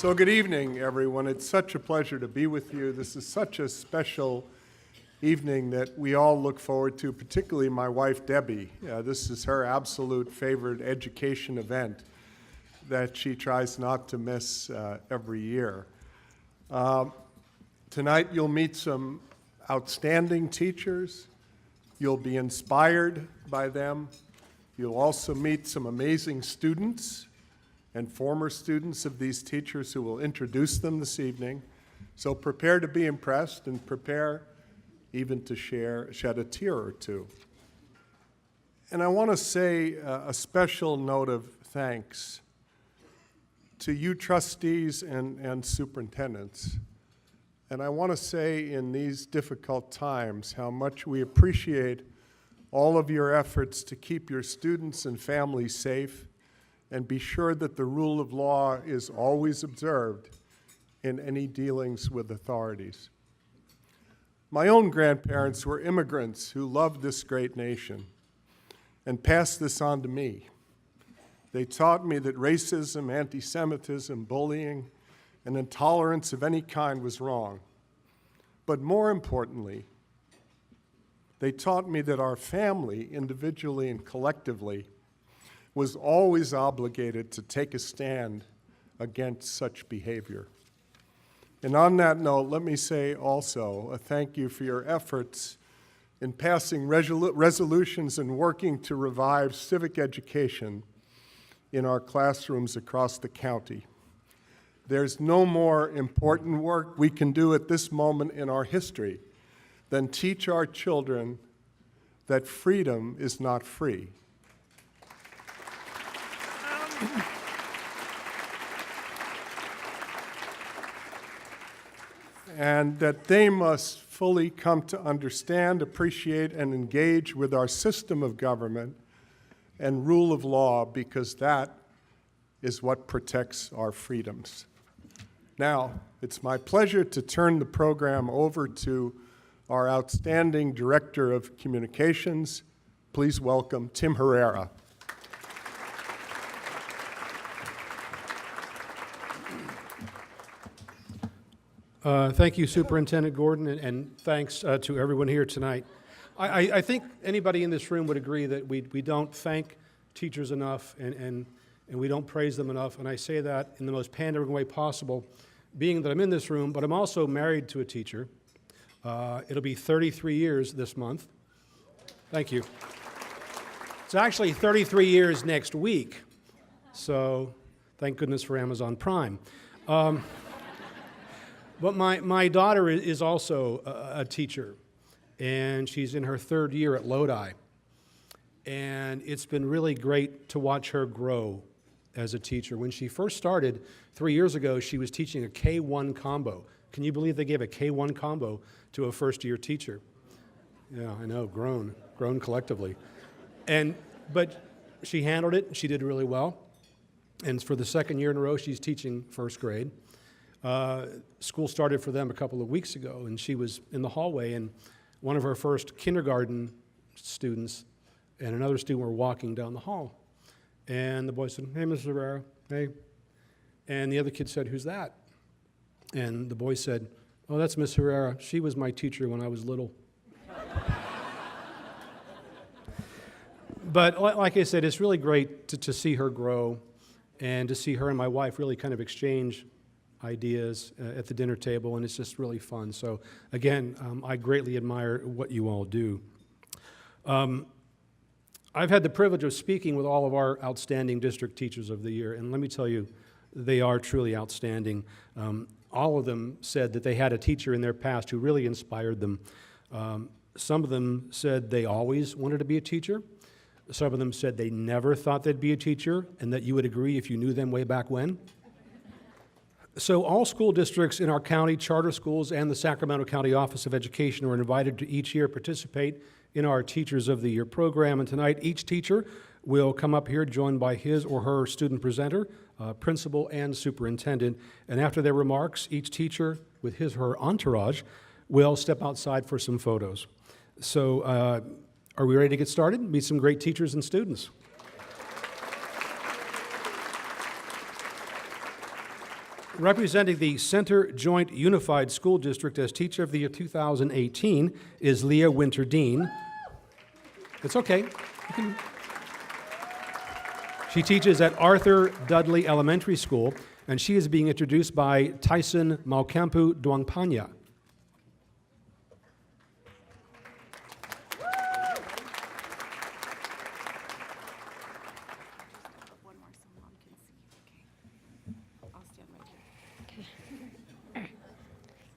So good evening, everyone. It's such a pleasure to be with you. This is such a special evening that we all look forward to, particularly my wife, Debbie. This is her absolute favorite education event that she tries not to miss every year. Tonight you'll meet some outstanding teachers. You'll be inspired by them. You'll also meet some amazing students and former students of these teachers who will introduce them this evening. So prepare to be impressed and prepare even to shed a tear or two. And I want to say a special note of thanks to you trustees and superintendents. And I want to say in these difficult times how much we appreciate all of your efforts to keep your students and families safe and be sure that the rule of law is always observed in any dealings with authorities. My own grandparents were immigrants who loved this great nation and passed this on to me. They taught me that racism, anti-Semitism, bullying, and intolerance of any kind was wrong. But more importantly, they taught me that our family, individually and collectively, was always obligated to take a stand against such behavior. And on that note, let me say also a thank you for your efforts in passing resolutions and working to revive civic education in our classrooms across the county. There's no more important work we can do at this moment in our history than teach our children that freedom is not free. And that they must fully come to understand, appreciate, and engage with our system of government and rule of law, because that is what protects our freedoms. Now, it's my pleasure to turn the program over to our outstanding Director of Communications. Please welcome Tim Herrera. Thank you, Superintendent Gordon, and thanks to everyone here tonight. I think anybody in this room would agree that we don't thank teachers enough and we don't praise them enough, and I say that in the most pandering way possible, being that I'm in this room, but I'm also married to a teacher. It'll be 33 years this month. Thank you. It's actually 33 years next week, so thank goodness for Amazon Prime. But my daughter is also a teacher, and she's in her third year at Lodi. And it's been really great to watch her grow as a teacher. When she first started 3 years ago, she was teaching a K-1 combo. Can you believe they gave a K-1 combo to a first-year teacher? Yeah, I know, grown collectively. But she handled it, she did really well. And for the second year in a row, she's teaching first grade. School started for them a couple of weeks ago, and she was in the hallway, and one of her first kindergarten students and another student were walking down the hall. And the boy said, "Hey, Mrs. Herrera, hey." And the other kid said, "Who's that?" And the boy said, "Oh, that's Miss Herrera. She was my teacher when I was little." But like I said, it's really great to see her grow and to see her and my wife really kind of exchange ideas at the dinner table, and it's just really fun. So again, I greatly admire what you all do. I've had the privilege of speaking with all of our outstanding district teachers of the year, and let me tell you, they are truly outstanding. All of them said that they had a teacher in their past who really inspired them. Some of them said they always wanted to be a teacher. Some of them said they never thought they'd be a teacher, and that you would agree if you knew them way back when. So all school districts in our county, charter schools, and the Sacramento County Office of Education are invited to each year participate in our Teachers of the Year program. And tonight, each teacher will come up here joined by his or her student presenter, principal, and superintendent. And after their remarks, each teacher with his or her entourage will step outside for some photos. So are we ready to get started? Meet some great teachers and students. Representing the Center Joint Unified School District as Teacher of the Year 2018 is Leah Winter-Dean. It's okay. She teaches at Arthur Dudley Elementary School, and she is being introduced by Tyson Maukampu Duangpanya.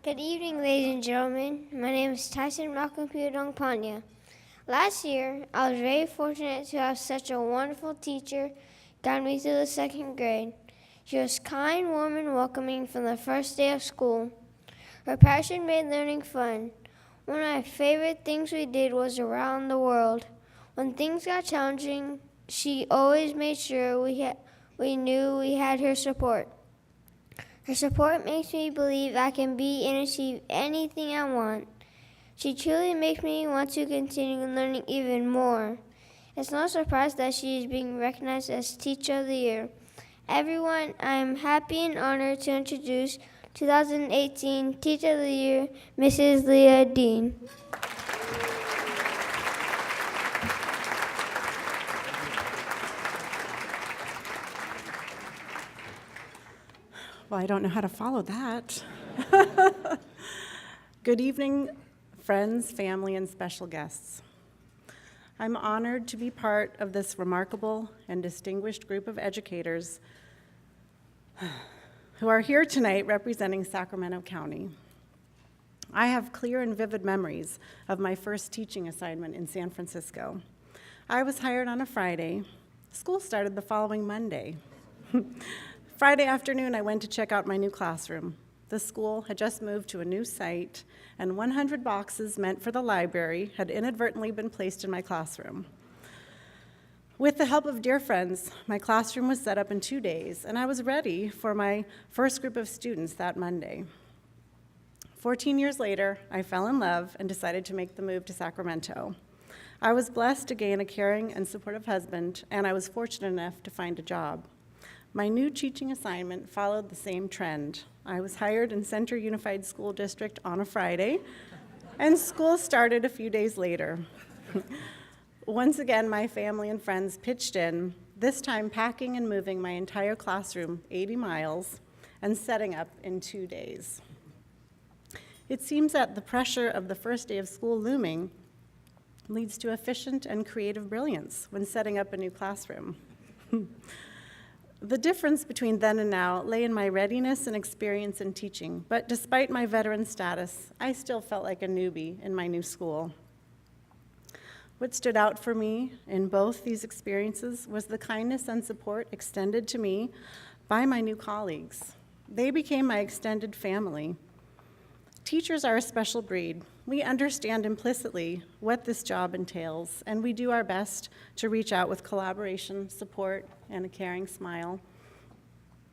Good evening, ladies and gentlemen. My name is Tyson Maukampu Duangpanya. Last year, I was very fortunate to have such a wonderful teacher guide me through the second grade. She was kind, warm, and welcoming from the first day of school. Her passion made learning fun. One of my favorite things we did was around the world. When things got challenging, she always made sure we knew we had her support. Her support makes me believe I can be and achieve anything I want. She truly makes me want to continue learning even more. It's no surprise that she is being recognized as Teacher of the Year. Everyone, I am happy and honored to introduce 2018 Teacher of the Year, Mrs. Leah Dean. Well, I don't know how to follow that. Good evening, friends, family, and special guests. I'm honored to be part of this remarkable and distinguished group of educators who are here tonight representing Sacramento County. I have clear and vivid memories of my first teaching assignment in San Francisco. I was hired on a Friday. School started the following Monday. Friday afternoon, I went to check out my new classroom. The school had just moved to a new site, and 100 boxes meant for the library had inadvertently been placed in my classroom. With the help of dear friends, my classroom was set up in 2 days, and I was ready for my first group of students that Monday. 14 years later, I fell in love and decided to make the move to Sacramento. I was blessed to gain a caring and supportive husband, and I was fortunate enough to find a job. My new teaching assignment followed the same trend. I was hired in Center Unified School District on a Friday, and school started a few days later. Once again, my family and friends pitched in, this time packing and moving my entire classroom 80 miles and setting up in 2 days. It seems that the pressure of the first day of school looming leads to efficient and creative brilliance when setting up a new classroom. The difference between then and now lay in my readiness and experience in teaching, but despite my veteran status, I still felt like a newbie in my new school. What stood out for me in both these experiences was the kindness and support extended to me by my new colleagues. They became my extended family. Teachers are a special breed. We understand implicitly what this job entails, and we do our best to reach out with collaboration, support, and a caring smile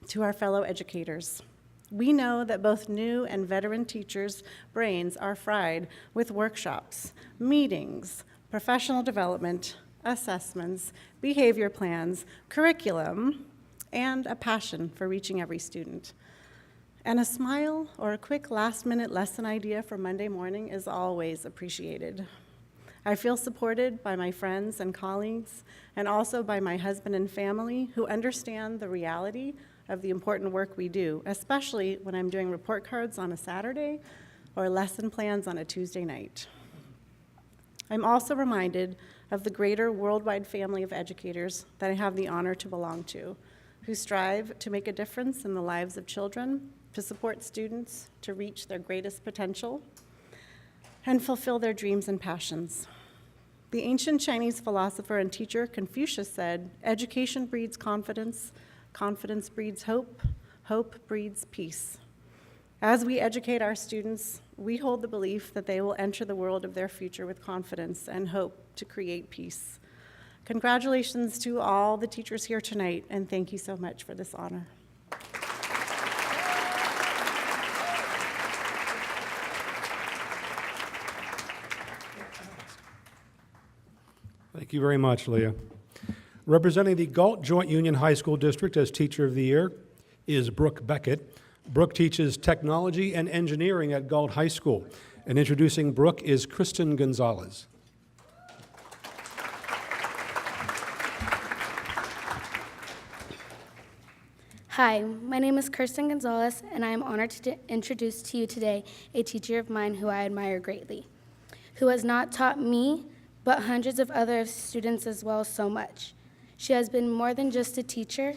to our fellow educators. We know that both new and veteran teachers' brains are fried with workshops, meetings, professional development, assessments, behavior plans, curriculum, and a passion for reaching every student. And a smile or a quick last-minute lesson idea for Monday morning is always appreciated. I feel supported by my friends and colleagues, and also by my husband and family who understand the reality of the important work we do, especially when I'm doing report cards on a Saturday or lesson plans on a Tuesday night. I'm also reminded of the greater worldwide family of educators that I have the honor to belong to, who strive to make a difference in the lives of children, to support students to reach their greatest potential, and fulfill their dreams and passions. The ancient Chinese philosopher and teacher Confucius said, "Education breeds confidence, confidence breeds hope, hope breeds peace." As we educate our students, we hold the belief that they will enter the world of their future with confidence and hope to create peace. Congratulations to all the teachers here tonight, and thank you so much for this honor. Thank you very much, Leah. Representing the Galt Joint Union High School District as Teacher of the Year is Brooke Beckett. Brooke teaches technology and engineering at Galt High School. And introducing Brooke is Kristen Gonzalez. Hi, my name is Kirsten Gonzalez, and I am honored to introduce to you today a teacher of mine who I admire greatly, who has not taught me, but hundreds of other students as well so much. She has been more than just a teacher,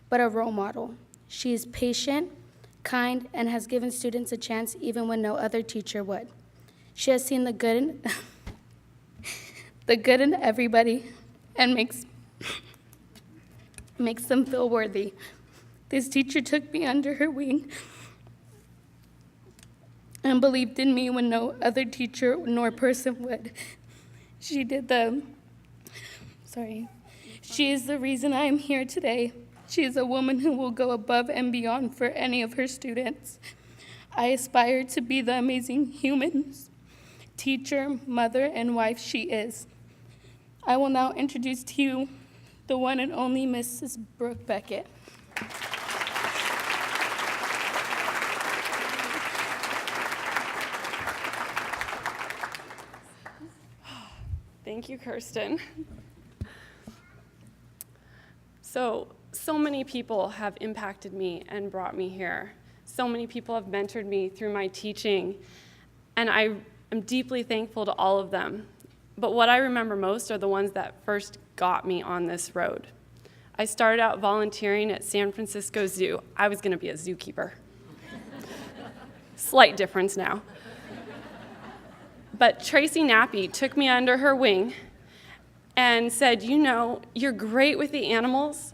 but a role model. She is patient, kind, and has given students a chance even when no other teacher would. She has seen the good in everybody and makes them feel worthy. This teacher took me under her wing and believed in me when no other teacher nor person would. She is the reason I am here today. She is a woman who will go above and beyond for any of her students. I aspire to be the amazing human, teacher, mother, and wife she is. I will now introduce to you the one and only Mrs. Brooke Beckett. Thank you, Kirsten. So many people have impacted me and brought me here. So many people have mentored me through my teaching, and I am deeply thankful to all of them. But what I remember most are the ones that first got me on this road. I started out volunteering at San Francisco Zoo. I was going to be a zookeeper. Slight difference now. But Tracy Nappy took me under her wing and said, you know, you're great with the animals,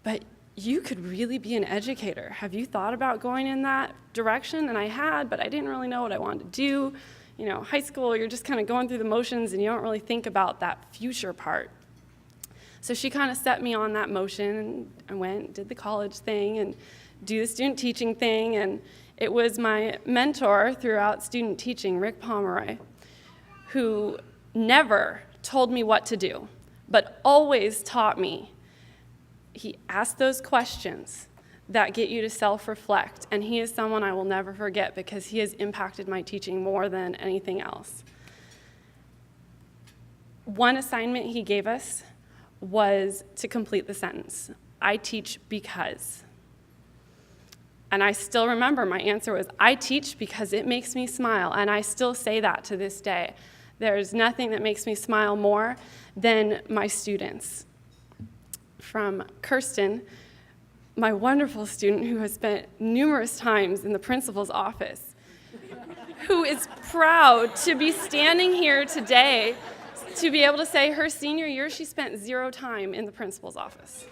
but you could really be an educator. Have you thought about going in that direction? And I had, but I didn't really know what I wanted to do. You know, high school, you're just kind of going through the motions and you don't really think about that future part. So she kind of set me on that motion, and I went, did the college thing and do the student teaching thing. And it was my mentor throughout student teaching, Rick Pomeroy, who never told me what to do, but always taught me. He asked those questions that get you to self-reflect, and he is someone I will never forget because he has impacted my teaching more than anything else. One assignment he gave us was to complete the sentence, I teach because. And I still remember my answer was, I teach because it makes me smile, and I still say that to this day. There's nothing that makes me smile more than my students. From Kirsten, my wonderful student who has spent numerous times in the principal's office, who is proud to be standing here today to be able to say her senior year she spent 0 time in the principal's office.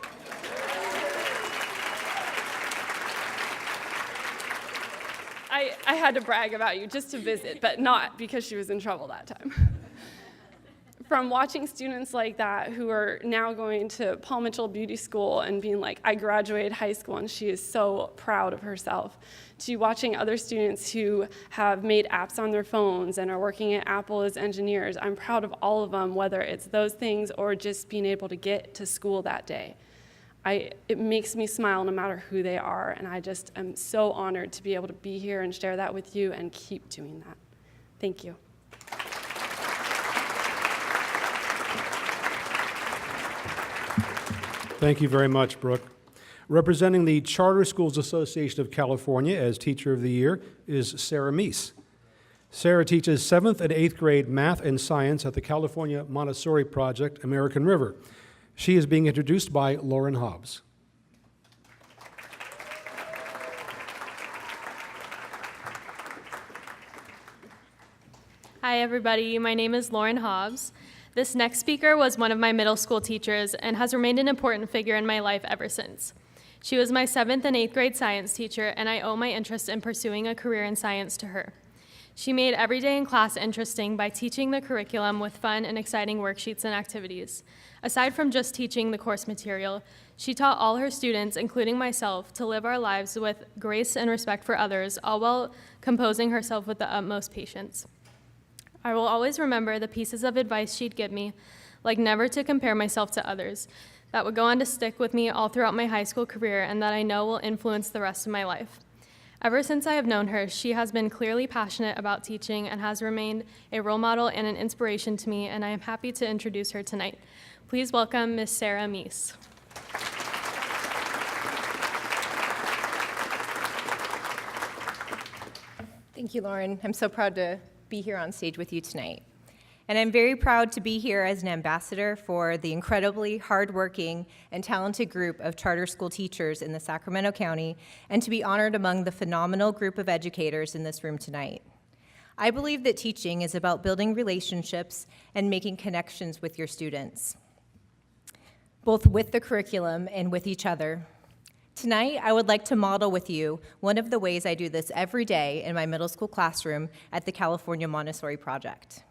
I had to brag about you just to visit, but not because she was in trouble that time. From watching students like that who are now going to Paul Mitchell Beauty School and being like, I graduated high school, and she is so proud of herself, to watching other students who have made apps on their phones and are working at Apple as engineers. I'm proud of all of them, whether it's those things or just being able to get to school that day. It makes me smile no matter who they are, and I just am so honored to be able to be here and share that with you and keep doing that. Thank you. Thank you very much, Brooke. Representing the Charter Schools Association of California as Teacher of the Year is Sara Meece. Sara teaches 7th and 8th grade math and science at the California Montessori Project, American River. She is being introduced by Lauren Hobbs. Hi, everybody. My name is Lauren Hobbs. This next speaker was one of my middle school teachers and has remained an important figure in my life ever since. She was my 7th and 8th grade science teacher, and I owe my interest in pursuing a career in science to her. She made every day in class interesting by teaching the curriculum with fun and exciting worksheets and activities. Aside from just teaching the course material, she taught all her students, including myself, to live our lives with grace and respect for others, all while composing herself with the utmost patience. I will always remember the pieces of advice she'd give me, like never to compare myself to others, that would go on to stick with me all throughout my high school career and that I know will influence the rest of my life. Ever since I have known her, she has been clearly passionate about teaching and has remained a role model and an inspiration to me, and I am happy to introduce her tonight. Please welcome Miss Sara Meece. Thank you, Lauren. I'm so proud to be here on stage with you tonight. And I'm very proud to be here as an ambassador for the incredibly hardworking and talented group of charter school teachers in the Sacramento County, and to be honored among the phenomenal group of educators in this room tonight. I believe that teaching is about building relationships and making connections with your students, both with the curriculum and with each other. Tonight, I would like to model with you one of the ways I do this every day in my middle school classroom at the California Montessori Project.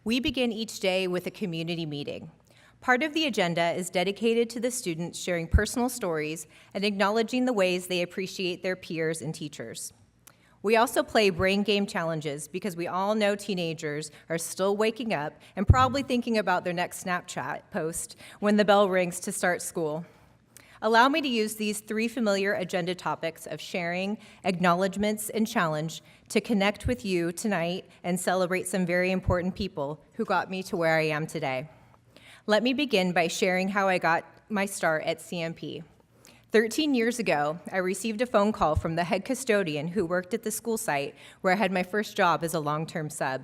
We begin each day with a community meeting. Part of the agenda is dedicated to the students sharing personal stories and acknowledging the ways they appreciate their peers and teachers. We also play brain game challenges because we all know teenagers are still waking up and probably thinking about their next Snapchat post when the bell rings to start school. Allow me to use these 3 familiar agenda topics of sharing, acknowledgments, and challenge to connect with you tonight and celebrate some very important people who got me to where I am today. Let me begin by sharing how I got my start at CMP. 13 years ago, I received a phone call from the head custodian who worked at the school site where I had my first job as a long-term sub.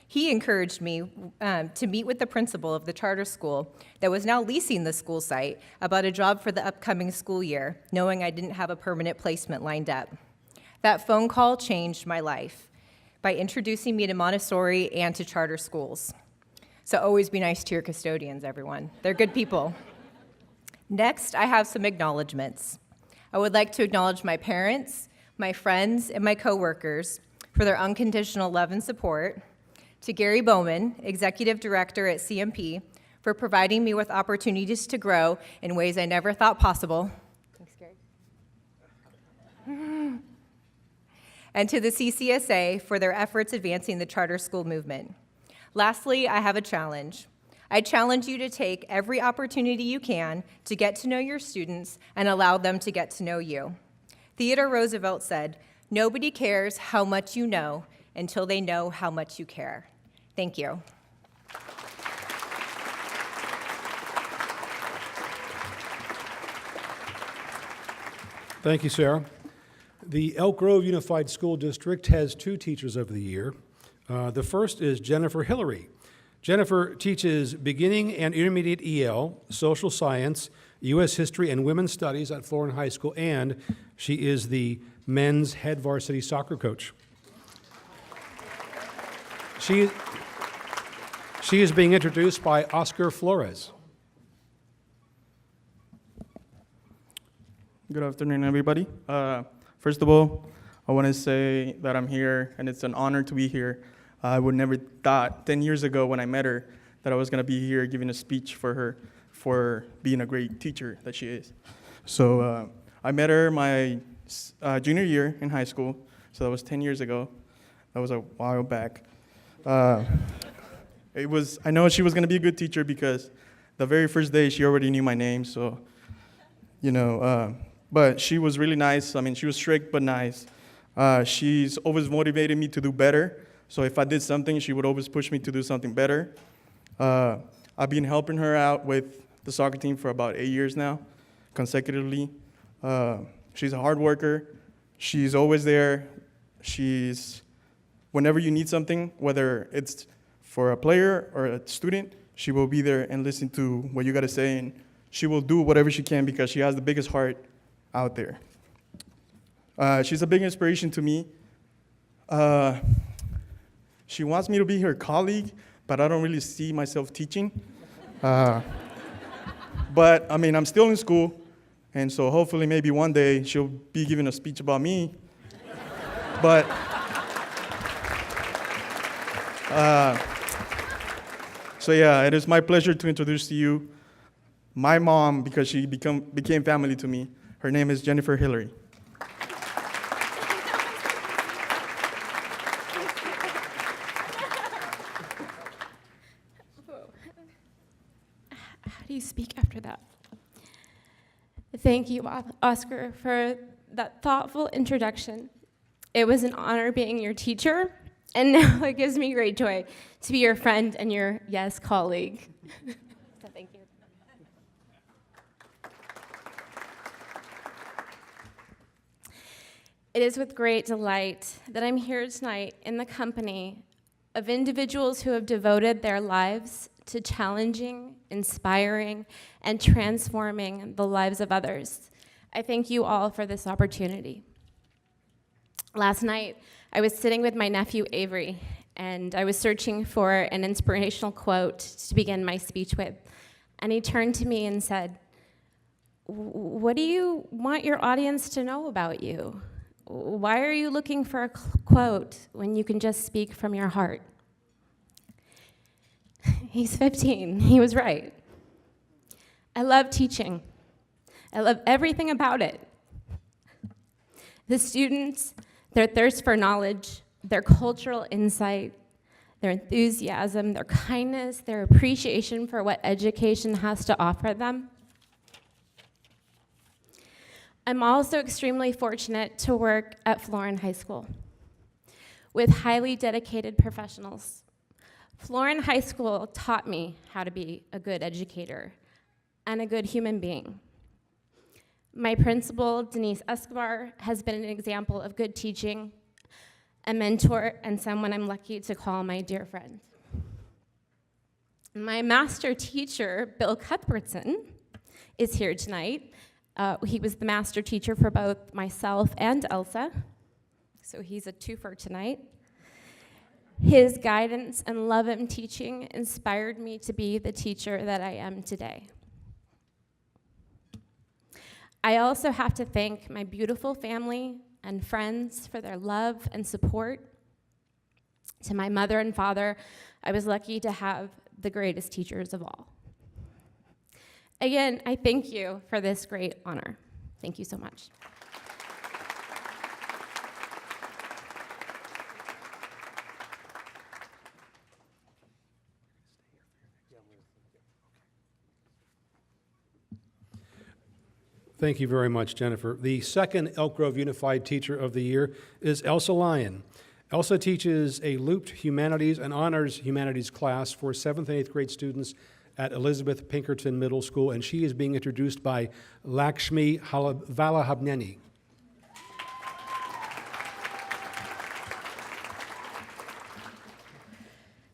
He encouraged me to meet with the principal of the charter school that was now leasing the school site about a job for the upcoming school year, knowing I didn't have a permanent placement lined up. That phone call changed my life by introducing me to Montessori and to charter schools. So always be nice to your custodians, everyone. They're good people. Next, I have some acknowledgments. I would like to acknowledge my parents, my friends, and my coworkers for their unconditional love and support. To Gary Bowman, Executive Director at CMP, for providing me with opportunities to grow in ways I never thought possible. Thanks, Gary. And to the CCSA for their efforts advancing the charter school movement. Lastly, I have a challenge. I challenge you to take every opportunity you can to get to know your students and allow them to get to know you. Theodore Roosevelt said, "Nobody cares how much you know until they know how much you care." Thank you. Thank you, Sara. The Elk Grove Unified School District has 2 Teachers of the Year. The first is Jennifer Hilleary. Jennifer teaches beginning and intermediate EL, social science, U.S. history, and women's studies at Florin High School, and she is the men's head varsity soccer coach. She is being introduced by Oscar Flores. Good afternoon, everybody. First of all, I want to say that I'm here, and it's an honor to be here. I would never thought 10 years ago when I met her that I was going to be here giving a speech for her for being a great teacher that she is. So I met her my junior year in high school, so that was 10 years ago. That was a while back. I know she was going to be a good teacher because the very first day she already knew my name, so, but she was really nice. I mean, she was strict but nice. She's always motivated me to do better. So if I did something, she would always push me to do something better. I've been helping her out with the soccer team for about 8 years now, consecutively. She's a hard worker. She's always there. Whenever you need something, whether it's for a player or a student, she will be there and listen to what you got to say, and she will do whatever she can because she has the biggest heart out there. She's a big inspiration to me. She wants me to be her colleague, but I don't really see myself teaching. But, I mean, I'm still in school, and so hopefully maybe one day she'll be giving a speech about me. But, so yeah, it is my pleasure to introduce to you my mom, because she became family to me. Her name is Jennifer Hilleary. How do you speak after that? Thank you, Oscar, for that thoughtful introduction. It was an honor being your teacher, and now it gives me great joy to be your friend and your, yes, colleague. So thank you. It is with great delight that I'm here tonight in the company of individuals who have devoted their lives to challenging, inspiring, and transforming the lives of others. I thank you all for this opportunity. Last night, I was sitting with my nephew Avery, and I was searching for an inspirational quote to begin my speech with. And he turned to me and said, "What do you want your audience to know about you? Why are you looking for a quote when you can just speak from your heart?" He's 15. He was right. I love teaching. I love everything about it. The students, their thirst for knowledge, their cultural insight, their enthusiasm, their kindness, their appreciation for what education has to offer them. I'm also extremely fortunate to work at Florin High School with highly dedicated professionals. Florin High School taught me how to be a good educator and a good human being. My principal, Denise Escobar, has been an example of good teaching, a mentor, and someone I'm lucky to call my dear friend. My master teacher, Bill Cuthbertson, is here tonight. He was the master teacher for both myself and Elsa, so he's a twofer tonight. His guidance and love in teaching inspired me to be the teacher that I am today. I also have to thank my beautiful family and friends for their love and support. To my mother and father, I was lucky to have the greatest teachers of all. Again, I thank you for this great honor. Thank you so much. Thank you very much, Jennifer. The second Elk Grove Unified Teacher of the Year is Elsa Lyon. Elsa teaches a looped humanities and honors humanities class for 7th and 8th grade students at Elizabeth Pinkerton Middle School, and she is being introduced by Lakshmi Valahabneni.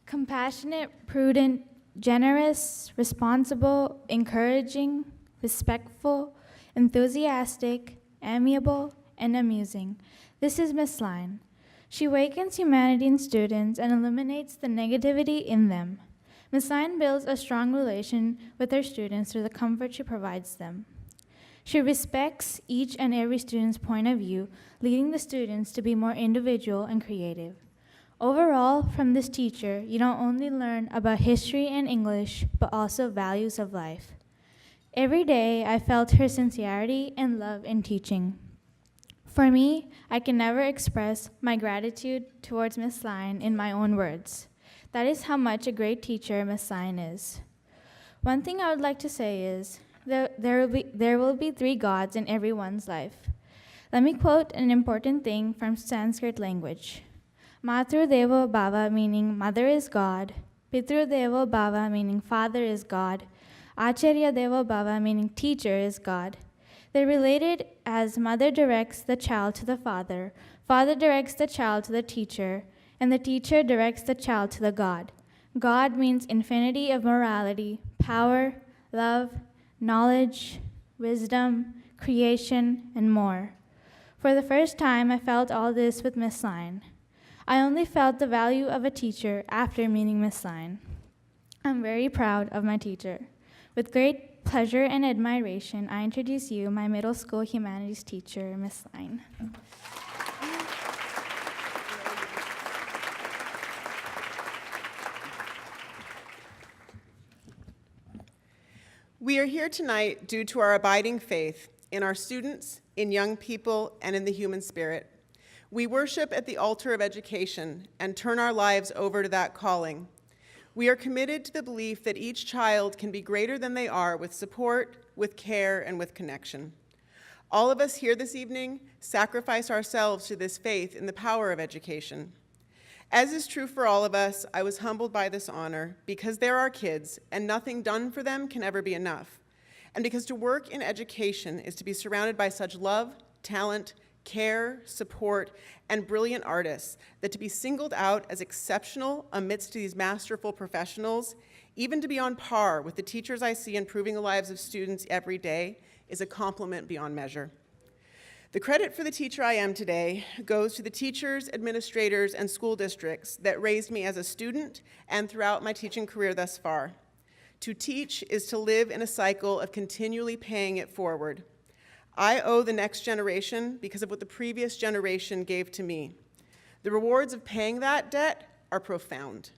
Compassionate, prudent, generous, responsible, encouraging, respectful, enthusiastic, amiable, and amusing. This is Miss Lyon. She awakens humanity in students and eliminates the negativity in them. Miss Lyon builds a strong relation with her students through the comfort she provides them. She respects each and every student's point of view, leading the students to be more individual and creative. Overall, from this teacher, you don't only learn about history and English, but also values of life. Every day, I felt her sincerity and love in teaching. For me, I can never express my gratitude towards Miss Lyon in my own words. That is how much a great teacher Miss Lyon is. One thing I would like to say is, there will be 3 gods in everyone's life. Let me quote an important thing from Sanskrit language. Matru Devo Bhava, meaning mother is God. Pitru Devo Bhava, meaning father is God. Acharya Devo Bhava, meaning teacher is God. They're related as mother directs the child to the father, father directs the child to the teacher, and the teacher directs the child to the God. God means infinity of morality, power, love, knowledge, wisdom, creation, and more. For the first time, I felt all this with Miss Lyon. I only felt the value of a teacher after meeting Miss Lyon. I'm very proud of my teacher. With great pleasure and admiration, I introduce you, my middle school humanities teacher, Miss Lyon. We are here tonight due to our abiding faith in our students, in young people, and in the human spirit. We worship at the altar of education and turn our lives over to that calling. We are committed to the belief that each child can be greater than they are with support, with care, and with connection. All of us here this evening sacrifice ourselves to this faith in the power of education. As is true for all of us, I was humbled by this honor because they're our kids and nothing done for them can ever be enough. And because to work in education is to be surrounded by such love, talent, care, support, and brilliant artists, that to be singled out as exceptional amidst these masterful professionals, even to be on par with the teachers I see improving the lives of students every day, is a compliment beyond measure. The credit for the teacher I am today goes to the teachers, administrators, and school districts that raised me as a student and throughout my teaching career thus far. To teach is to live in a cycle of continually paying it forward. I owe the next generation because of what the previous generation gave to me. The rewards of paying that debt are profound.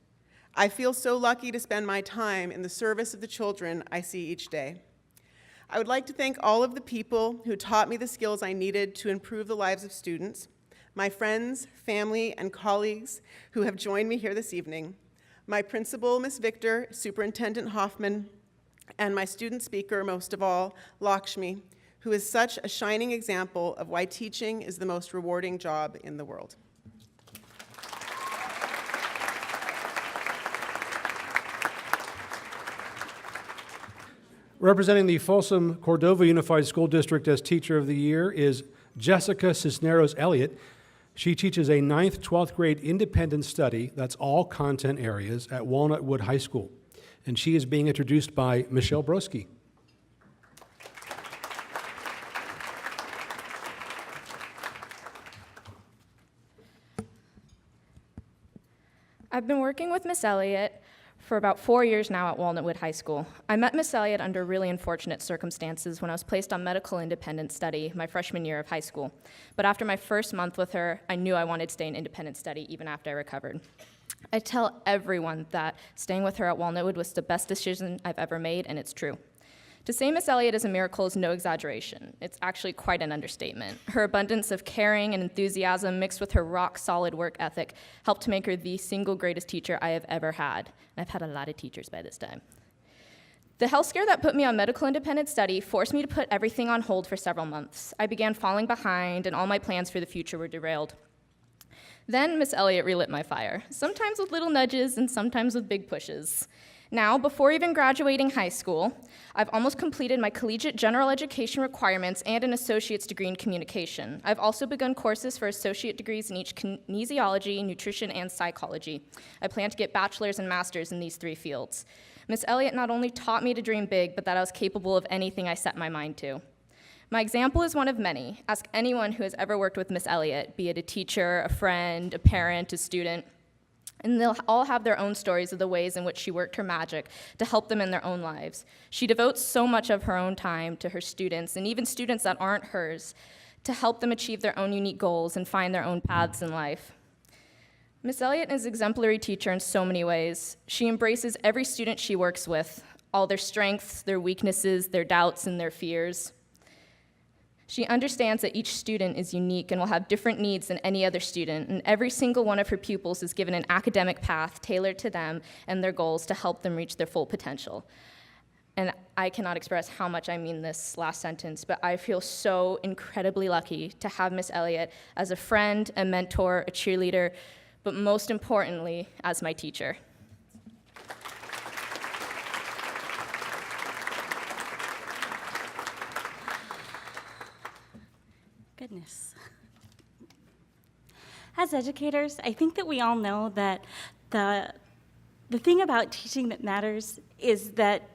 I feel so lucky to spend my time in the service of the children I see each day. I would like to thank all of the people who taught me the skills I needed to improve the lives of students, my friends, family, and colleagues who have joined me here this evening, my principal, Ms. Victor, Superintendent Hoffman, and my student speaker, most of all, Lakshmi, who is such a shining example of why teaching is the most rewarding job in the world. Representing the Folsom Cordova Unified School District as Teacher of the Year is Jessica Cisneros-Elliott. She teaches a 9th, 12th grade independent study, that's all content areas, at Walnut Wood High School. And she is being introduced by Michelle Broski. I've been working with Miss Elliott for about 4 years now at Walnut Wood High School. I met Miss Elliott under really unfortunate circumstances when I was placed on medical independent study my freshman year of high school. But after my first month with her, I knew I wanted to stay in independent study even after I recovered. I tell everyone that staying with her at Walnut Wood was the best decision I've ever made, and it's true. To say Miss Elliott is a miracle is no exaggeration. It's actually quite an understatement. Her abundance of caring and enthusiasm mixed with her rock-solid work ethic helped to make her the single greatest teacher I have ever had. And I've had a lot of teachers by this time. The health scare that put me on medical independent study forced me to put everything on hold for several months. I began falling behind, and all my plans for the future were derailed. Then Miss Elliott relit my fire, sometimes with little nudges and sometimes with big pushes. Now, before even graduating high school, I've almost completed my collegiate general education requirements and an associate's degree in communication. I've also begun courses for associate degrees in each kinesiology, nutrition, and psychology. I plan to get bachelor's and master's in these 3 fields. Miss Elliott not only taught me to dream big, but that I was capable of anything I set my mind to. My example is one of many. Ask anyone who has ever worked with Miss Elliott, be it a teacher, a friend, a parent, a student, and they'll all have their own stories of the ways in which she worked her magic to help them in their own lives. She devotes so much of her own time to her students, and even students that aren't hers, to help them achieve their own unique goals and find their own paths in life. Miss Elliott is an exemplary teacher in so many ways. She embraces every student she works with, all their strengths, their weaknesses, their doubts, and their fears. She understands that each student is unique and will have different needs than any other student, and every single one of her pupils is given an academic path tailored to them and their goals to help them reach their full potential. And I cannot express how much I mean this last sentence, but I feel so incredibly lucky to have Miss Elliott as a friend, a mentor, a cheerleader, but most importantly, as my teacher. Goodness. As educators, I think that we all know that the thing about teaching that matters is that,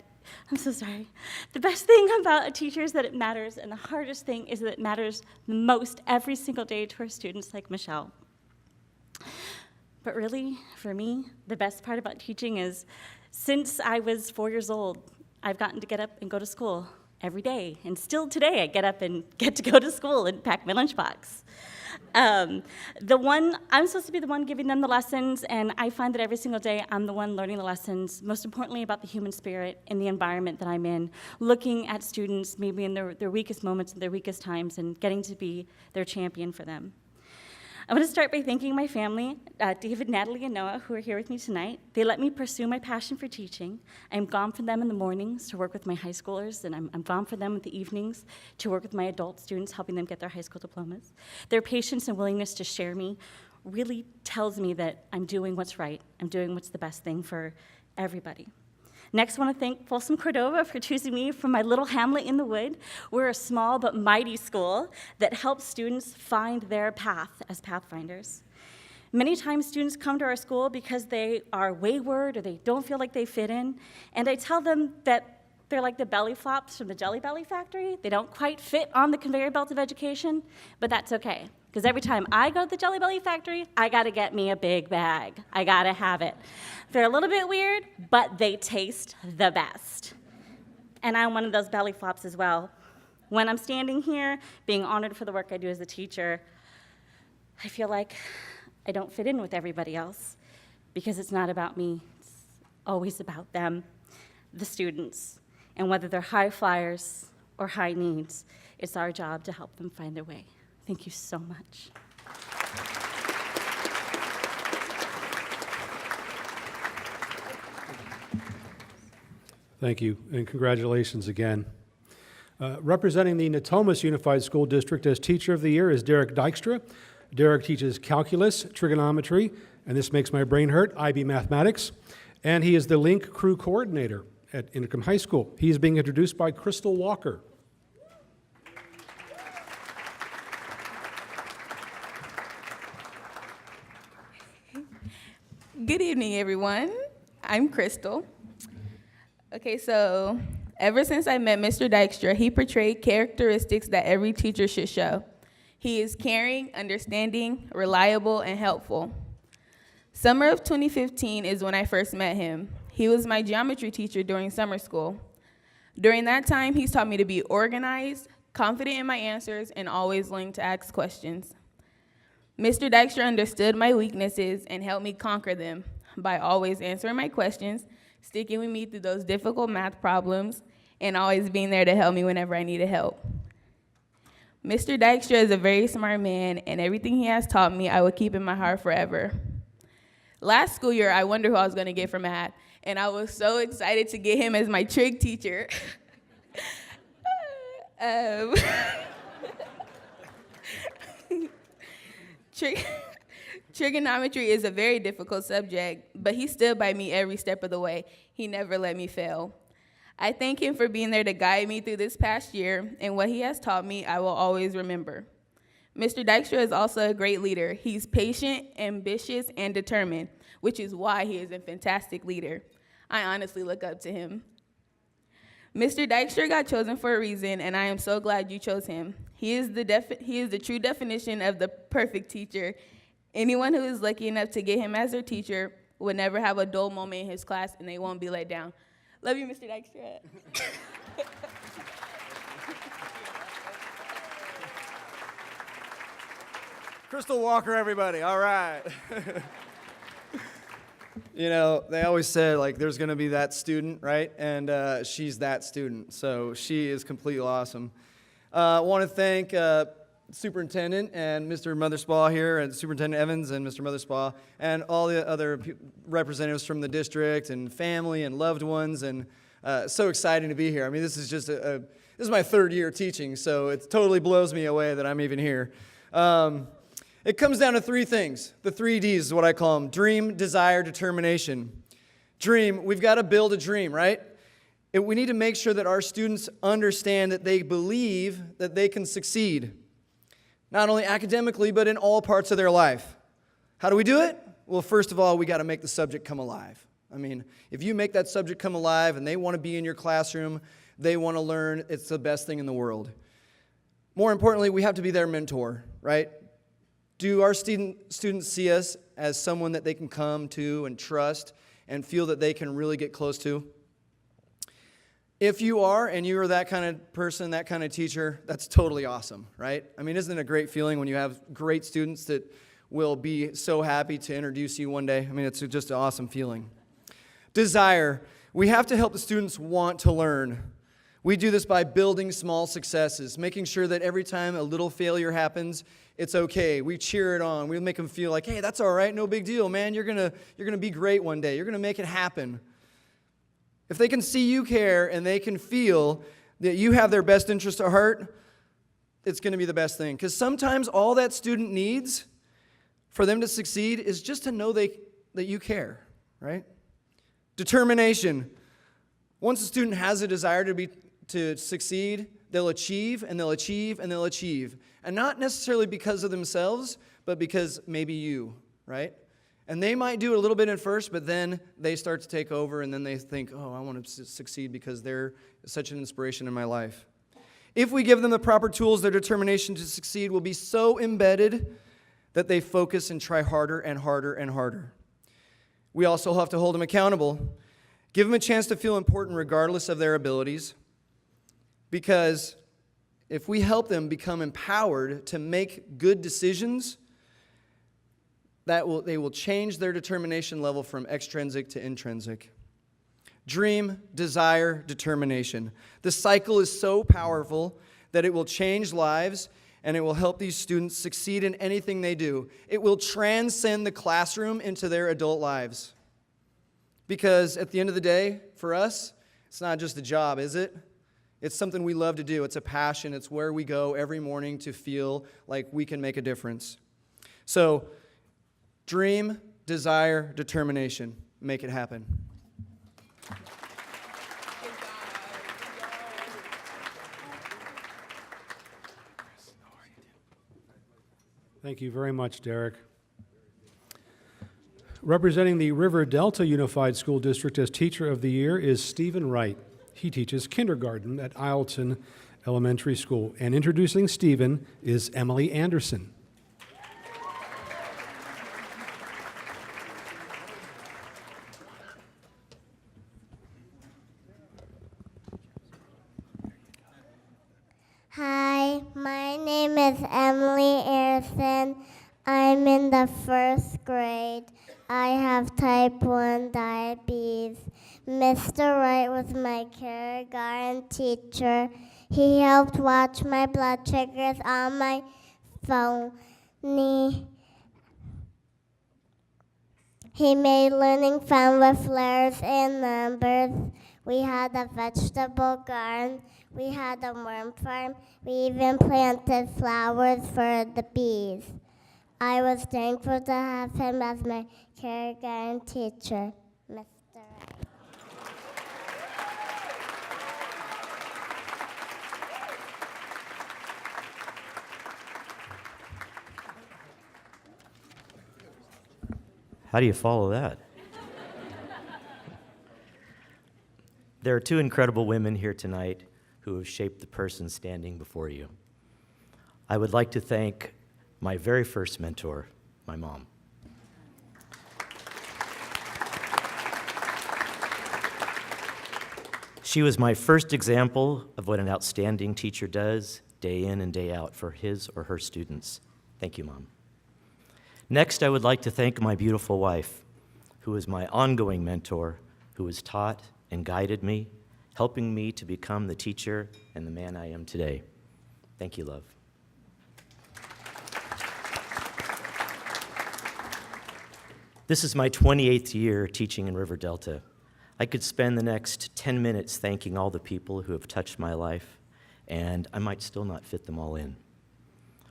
I'm so sorry, the best thing about a teacher is that it matters, and the hardest thing is that it matters the most every single day to our students like Michelle. But really, for me, the best part about teaching is since I was 4 years old, I've gotten to get up and go to school every day, and still today I get up and get to go to school and pack my lunchbox. I'm supposed to be the one giving them the lessons, and I find that every single day I'm the one learning the lessons, most importantly about the human spirit and the environment that I'm in, looking at students maybe in their weakest moments and their weakest times and getting to be their champion for them. I want to start by thanking my family, David, Natalie, and Noah, who are here with me tonight. They let me pursue my passion for teaching. I'm gone for them in the mornings to work with my high schoolers, and I'm gone for them in the evenings to work with my adult students, helping them get their high school diplomas. Their patience and willingness to share me really tells me that I'm doing what's right. I'm doing what's the best thing for everybody. Next, I want to thank Folsom, Cordova for choosing me from my little hamlet in the wood. We're a small but mighty school that helps students find their path as pathfinders. Many times students come to our school because they are wayward or they don't feel like they fit in, and I tell them that they're like the belly flops from the Jelly Belly factory. They don't quite fit on the conveyor belt of education, but that's okay. Because every time I go to the Jelly Belly factory, I gotta get me a big bag. I gotta have it. They're a little bit weird, but they taste the best. And I'm one of those belly flops as well. When I'm standing here, being honored for the work I do as a teacher, I feel like I don't fit in with everybody else because it's not about me. It's always about them, the students. And whether they're high flyers or high needs, it's our job to help them find their way. Thank you so much. Thank you, and congratulations again. Representing the Natomas Unified School District as Teacher of the Year is Derek Dykstra. Derek teaches calculus, trigonometry, and this makes my brain hurt, IB mathematics, and he is the Link Crew Coordinator at Innicum High School. He is being introduced by Crystal Walker. Good evening, everyone. I'm Crystal. Okay, so ever since I met Mr. Dykstra, he portrayed characteristics that every teacher should show. He is caring, understanding, reliable, and helpful. Summer of 2015 is when I first met him. He was my geometry teacher during summer school. During that time, he's taught me to be organized, confident in my answers, and always willing to ask questions. Mr. Dykstra understood my weaknesses and helped me conquer them by always answering my questions, sticking with me through those difficult math problems, and always being there to help me whenever I needed help. Mr. Dykstra is a very smart man, and everything he has taught me, I will keep in my heart forever. Last school year, I wondered who I was going to get for math, and I was so excited to get him as my trig teacher. Trigonometry is a very difficult subject, but he stood by me every step of the way. He never let me fail. I thank him for being there to guide me through this past year, and what he has taught me, I will always remember. Mr. Dykstra is also a great leader. He's patient, ambitious, and determined, which is why he is a fantastic leader. I honestly look up to him. Mr. Dykstra got chosen for a reason, and I am so glad you chose him. He is the true definition of the perfect teacher. Anyone who is lucky enough to get him as their teacher would never have a dull moment in his class, and they won't be let down. Love you, Mr. Dykstra. Crystal Walker, everybody. All right. You know, they always say, like, there's going to be that student, right? And she's that student. So she is completely awesome. I want to thank Superintendent and Mr. Motherspaugh here, and Superintendent Evans and Mr. Motherspaugh, and all the other representatives from the district and family and loved ones. And so exciting to be here. I mean, this is just this is my third year teaching, so it totally blows me away that I'm even here. It comes down to three things. The 3 Ds is what I call them: dream, desire, determination. Dream, we've got to build a dream, right? We need to make sure that our students understand that they believe that they can succeed, not only academically, but in all parts of their life. How do we do it? Well, first of all, we got to make the subject come alive. I mean, if you make that subject come alive and they want to be in your classroom, they want to learn, it's the best thing in the world. More importantly, we have to be their mentor, right? Do our students see us as someone that they can come to and trust and feel that they can really get close to? If you are, and you are that kind of person, that kind of teacher, that's totally awesome, right? I mean, isn't it a great feeling when you have great students that will be so happy to introduce you one day? I mean, it's just an awesome feeling. Desire. We have to help the students want to learn. We do this by building small successes, making sure that every time a little failure happens, it's okay. We cheer it on. We make them feel like, hey, that's all right, no big deal, man. You're gonna be great one day. You're gonna make it happen. If they can see you care and they can feel that you have their best interest at heart, it's gonna be the best thing. Because sometimes all that student needs for them to succeed is just to know that you care, right? Determination. Once a student has a desire to succeed, they'll achieve, and they'll achieve, and they'll achieve. And not necessarily because of themselves, but because maybe you, right? And they might do it a little bit at first, but then they start to take over, and then they think, oh, I want to succeed because they're such an inspiration in my life. If we give them the proper tools, their determination to succeed will be so embedded that they focus and try harder and harder and harder. We also have to hold them accountable. Give them a chance to feel important regardless of their abilities. Because if we help them become empowered to make good decisions, they will change their determination level from extrinsic to intrinsic. Dream, desire, determination. The cycle is so powerful that it will change lives and it will help these students succeed in anything they do. It will transcend the classroom into their adult lives. Because at the end of the day, for us, it's not just a job, is it? It's something we love to do. It's a passion. It's where we go every morning to feel like we can make a difference. So, dream, desire, determination. Make it happen. Thank you very much, Derek. Representing the River Delta Unified School District as Teacher of the Year is Stephen Wright. He teaches kindergarten at Ileton Elementary School. And introducing Stephen is Emily Anderson. Hi, my name is Emily Anderson. I'm in the 1st grade. I have type 1 diabetes. Mr. Wright was my kindergarten teacher. He helped watch my blood sugars on my phone. He made learning fun with letters and numbers. We had a vegetable garden. We had a worm farm. We even planted flowers for the bees. I was thankful to have him as my kindergarten teacher, Mr. Wright. How do you follow that? There are two incredible women here tonight who have shaped the person standing before you. I would like to thank my very first mentor, my mom. She was my first example of what an outstanding teacher does day in and day out for his or her students. Thank you, Mom. Next, I would like to thank my beautiful wife, who is my ongoing mentor, who has taught and guided me, helping me to become the teacher and the man I am today. Thank you, love. This is my 28th year teaching in River Delta. I could spend the next 10 minutes thanking all the people who have touched my life, and I might still not fit them all in.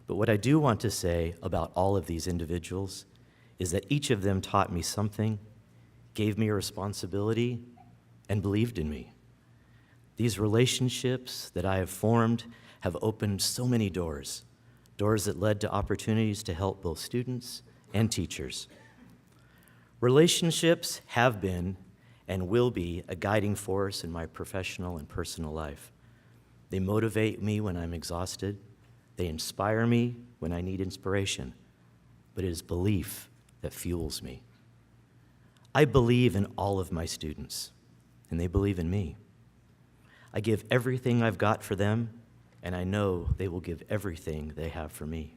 But what I do want to say about all of these individuals is that each of them taught me something, gave me a responsibility, and believed in me. These relationships that I have formed have opened so many doors, doors that led to opportunities to help both students and teachers. Relationships have been and will be a guiding force in my professional and personal life. They motivate me when I'm exhausted. They inspire me when I need inspiration. But it is belief that fuels me. I believe in all of my students, and they believe in me. I give everything I've got for them, and I know they will give everything they have for me.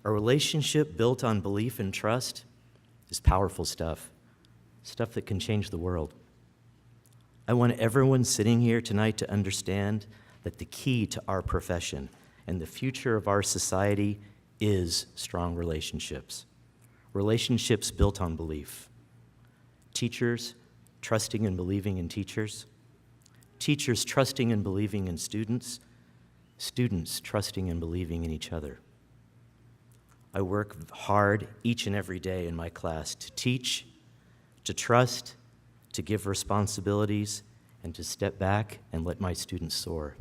A relationship built on belief and trust is powerful stuff, stuff that can change the world. I want everyone sitting here tonight to understand that the key to our profession and the future of our society is strong relationships. Relationships built on belief. Teachers trusting and believing in teachers. Teachers trusting and believing in students. Students trusting and believing in each other. I work hard each and every day in my class to teach, to trust, to give responsibilities, and to step back and let my students soar.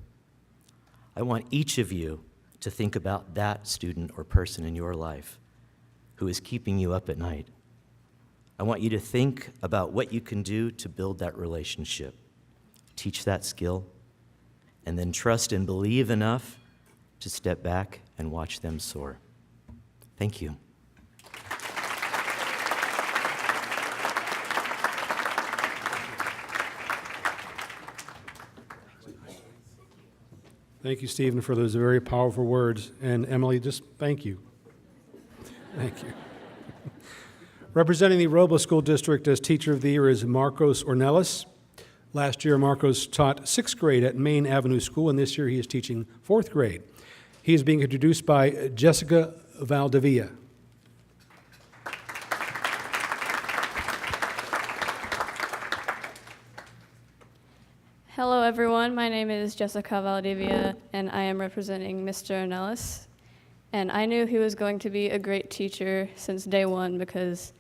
I want each of you to think about that student or person in your life who is keeping you up at night. I want you to think about what you can do to build that relationship, teach that skill, and then trust and believe enough to step back and watch them soar. Thank you. Thank you, Stephen, for those very powerful words. And Emily, just thank you. Thank you. Representing the Robla School District as Teacher of the Year is Marcos Ornelas. Last year, Marcos taught 6th grade at Main Avenue School, and this year he is teaching 4th grade. He is being introduced by Jessica Valdivia. Hello, everyone. My name is Jessica Valdivia, and I am representing Mr. Ornelas. And I knew he was going to be a great teacher since day one because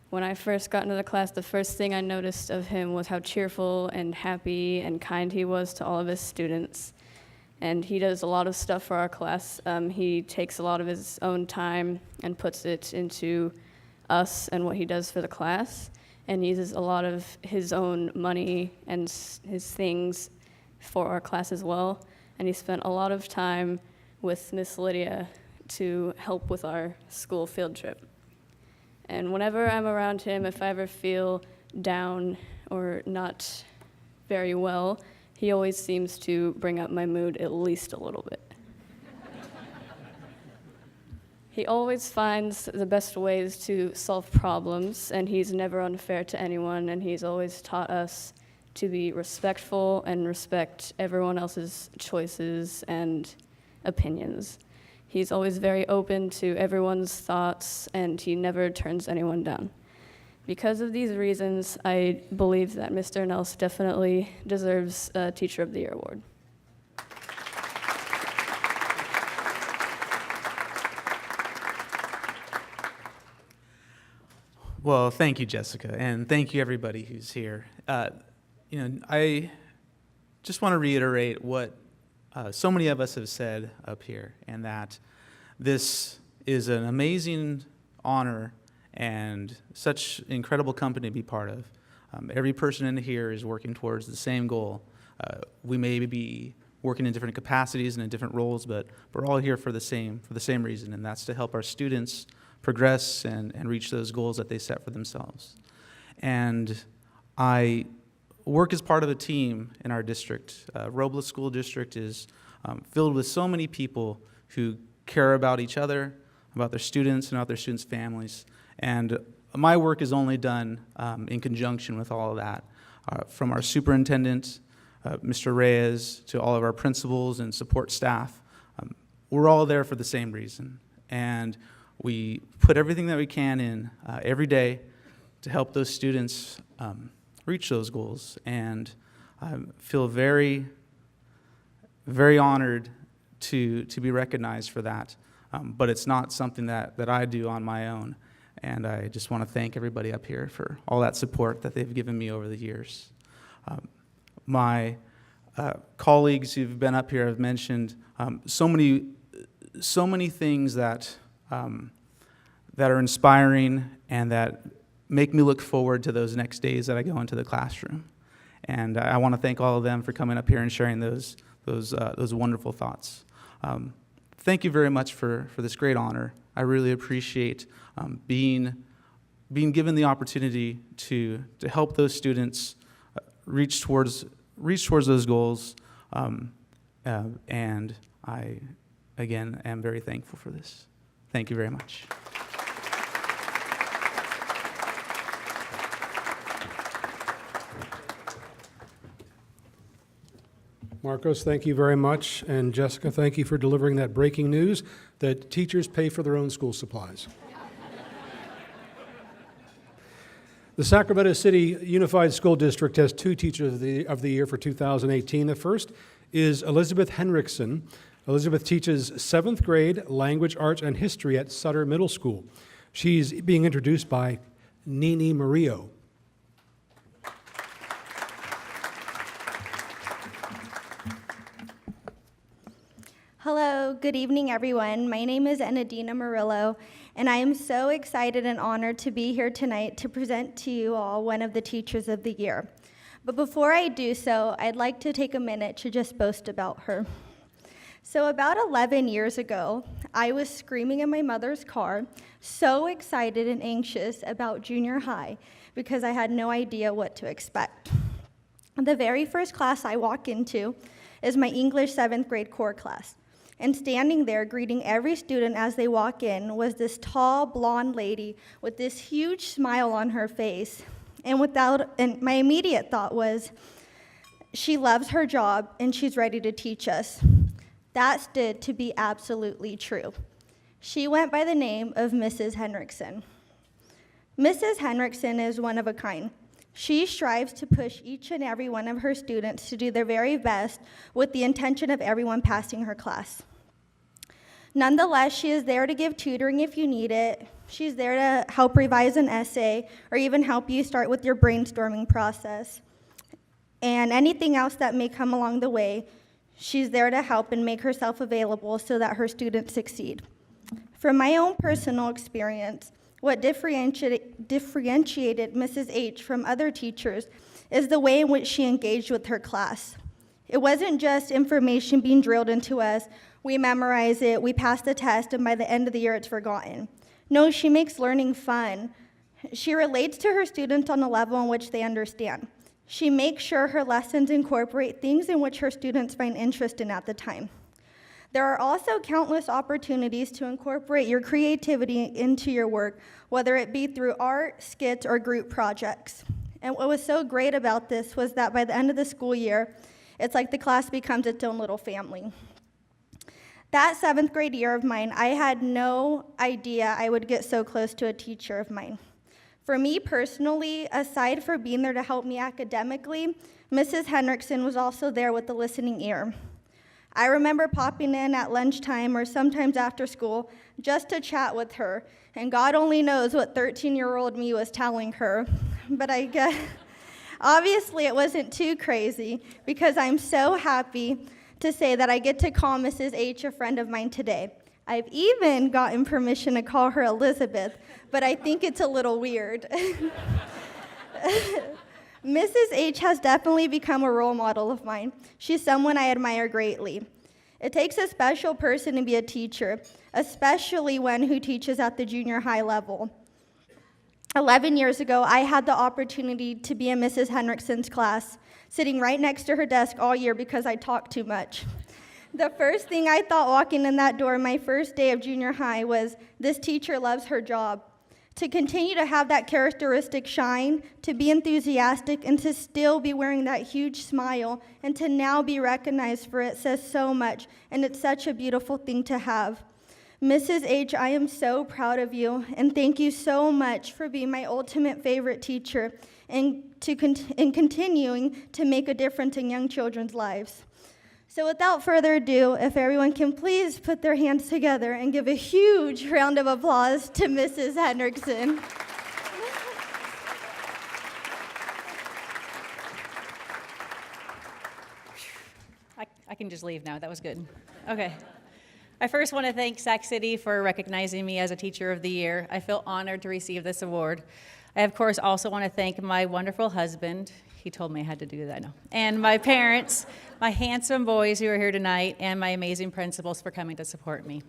when I first got into the class, the first thing I noticed of him was how cheerful and happy and kind he was to all of his students. And he does a lot of stuff for our class. He takes a lot of his own time and puts it into us and what he does for the class, and uses a lot of his own money and his things for our class as well. And he spent a lot of time with Miss Lydia to help with our school field trip. And whenever I'm around him, if I ever feel down or not very well, he always seems to bring up my mood at least a little bit. He always finds the best ways to solve problems, and he's never unfair to anyone, and he's always taught us to be respectful and respect everyone else's choices and opinions. He's always very open to everyone's thoughts, and he never turns anyone down. Because of these reasons, I believe that Mr. Ornelas definitely deserves a Teacher of the Year award. Well, thank you, Jessica, and thank you, everybody who's here. I just want to reiterate what so many of us have said up here, and that this is an amazing honor and such incredible company to be part of. Every person in here is working towards the same goal. We may be working in different capacities and in different roles, but we're all here for the same reason, and that's to help our students progress and reach those goals that they set for themselves. And I work as part of a team in our district. Robla School District is filled with so many people who care about each other, about their students, and about their students' families. And my work is only done in conjunction with all of that. From our superintendent, Mr. Reyes, to all of our principals and support staff, we're all there for the same reason. And we put everything that we can in every day to help those students reach those goals. And I feel very, very honored to be recognized for that. But it's not something that I do on my own. And I just want to thank everybody up here for all that support that they've given me over the years. My colleagues who've been up here have mentioned so many things that are inspiring and that make me look forward to those next days that I go into the classroom. And I want to thank all of them for coming up here and sharing those wonderful thoughts. Thank you very much for this great honor. I really appreciate being given the opportunity to help those students reach towards those goals. And I, again, am very thankful for this. Thank you very much. Marcos, thank you very much. And Jessica, thank you for delivering that breaking news that teachers pay for their own school supplies. The Sacramento City Unified School District has 2 Teachers of the Year for 2018. The first is Elizabeth Henrikson. Elizabeth teaches 7th grade language, arts, and history at Sutter Middle School. She's being introduced by Nini Murillo. Hello, good evening, everyone. My name is Enadina Murillo, and I am so excited and honored to be here tonight to present to you all one of the Teachers of the Year. But before I do so, I'd like to take a minute to just boast about her. So about 11 years ago, I was screaming in my mother's car, so excited and anxious about junior high because I had no idea what to expect. The very first class I walk into is my English 7th grade core class. And standing there greeting every student as they walk in was this tall, blonde lady with this huge smile on her face. And my immediate thought was, she loves her job and she's ready to teach us. That stood to be absolutely true. She went by the name of Mrs. Henrikson. Mrs. Henrikson is one of a kind. She strives to push each and every one of her students to do their very best with the intention of everyone passing her class. Nonetheless, she is there to give tutoring if you need it. She's there to help revise an essay or even help you start with your brainstorming process. And anything else that may come along the way, she's there to help and make herself available so that her students succeed. From my own personal experience, what differentiated Mrs. H from other teachers is the way in which she engaged with her class. It wasn't just information being drilled into us, we memorize it, we pass the test, and by the end of the year it's forgotten. No, she makes learning fun. She relates to her students on a level in which they understand. She makes sure her lessons incorporate things in which her students find interest in at the time. There are also countless opportunities to incorporate your creativity into your work, whether it be through art, skits, or group projects. And what was so great about this was that by the end of the school year, it's like the class becomes its own little family. That 7th grade year of mine, I had no idea I would get so close to a teacher of mine. For me personally, aside from being there to help me academically, Mrs. Henrikson was also there with the listening ear. I remember popping in at lunchtime or sometimes after school just to chat with her, and God only knows what 13-year-old me was telling her. But I guess, obviously it wasn't too crazy because I'm so happy to say that I get to call Mrs. H a friend of mine today. I've even gotten permission to call her Elizabeth, but I think it's a little weird. Mrs. H has definitely become a role model of mine. She's someone I admire greatly. It takes a special person to be a teacher, especially one who teaches at the junior high level. 11 years ago, I had the opportunity to be in Mrs. Henrikson's class, sitting right next to her desk all year because I talked too much. The first thing I thought walking in that door my first day of junior high was, this teacher loves her job. To continue to have that characteristic shine, to be enthusiastic, and to still be wearing that huge smile, and to now be recognized for it says so much, and it's such a beautiful thing to have. Mrs. H, I am so proud of you, and thank you so much for being my ultimate favorite teacher and continuing to make a difference in young children's lives. So without further ado, if everyone can please put their hands together and give a huge round of applause to Mrs. Henrikson. I can just leave now. That was good. Okay. I first want to thank Sac City for recognizing me as a Teacher of the Year. I feel honored to receive this award. I, of course, also want to thank my wonderful husband. He told me I had to do that, I know. And my parents, my handsome boys who are here tonight, and my amazing principals for coming to support me.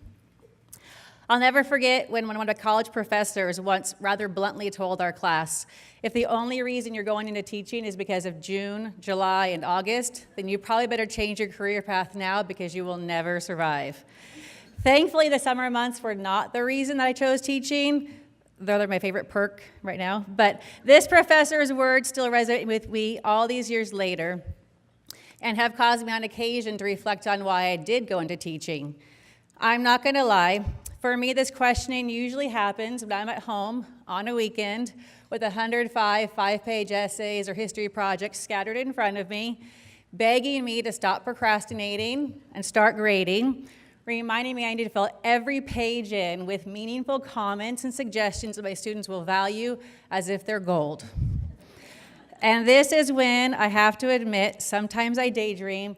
I'll never forget when one of the college professors once rather bluntly told our class, if the only reason you're going into teaching is because of June, July, and August, then you probably better change your career path now because you will never survive. Thankfully, the summer months were not the reason that I chose teaching. They're my favorite perk right now. But this professor's words still resonate with me all these years later. and have caused me on occasion to reflect on why I did go into teaching. I'm not going to lie. For me, this questioning usually happens when I'm at home on a weekend with 105 5-page essays or history projects scattered in front of me, begging me to stop procrastinating and start grading, reminding me I need to fill every page in with meaningful comments and suggestions that my students will value as if they're gold. And this is when I have to admit, sometimes I daydream,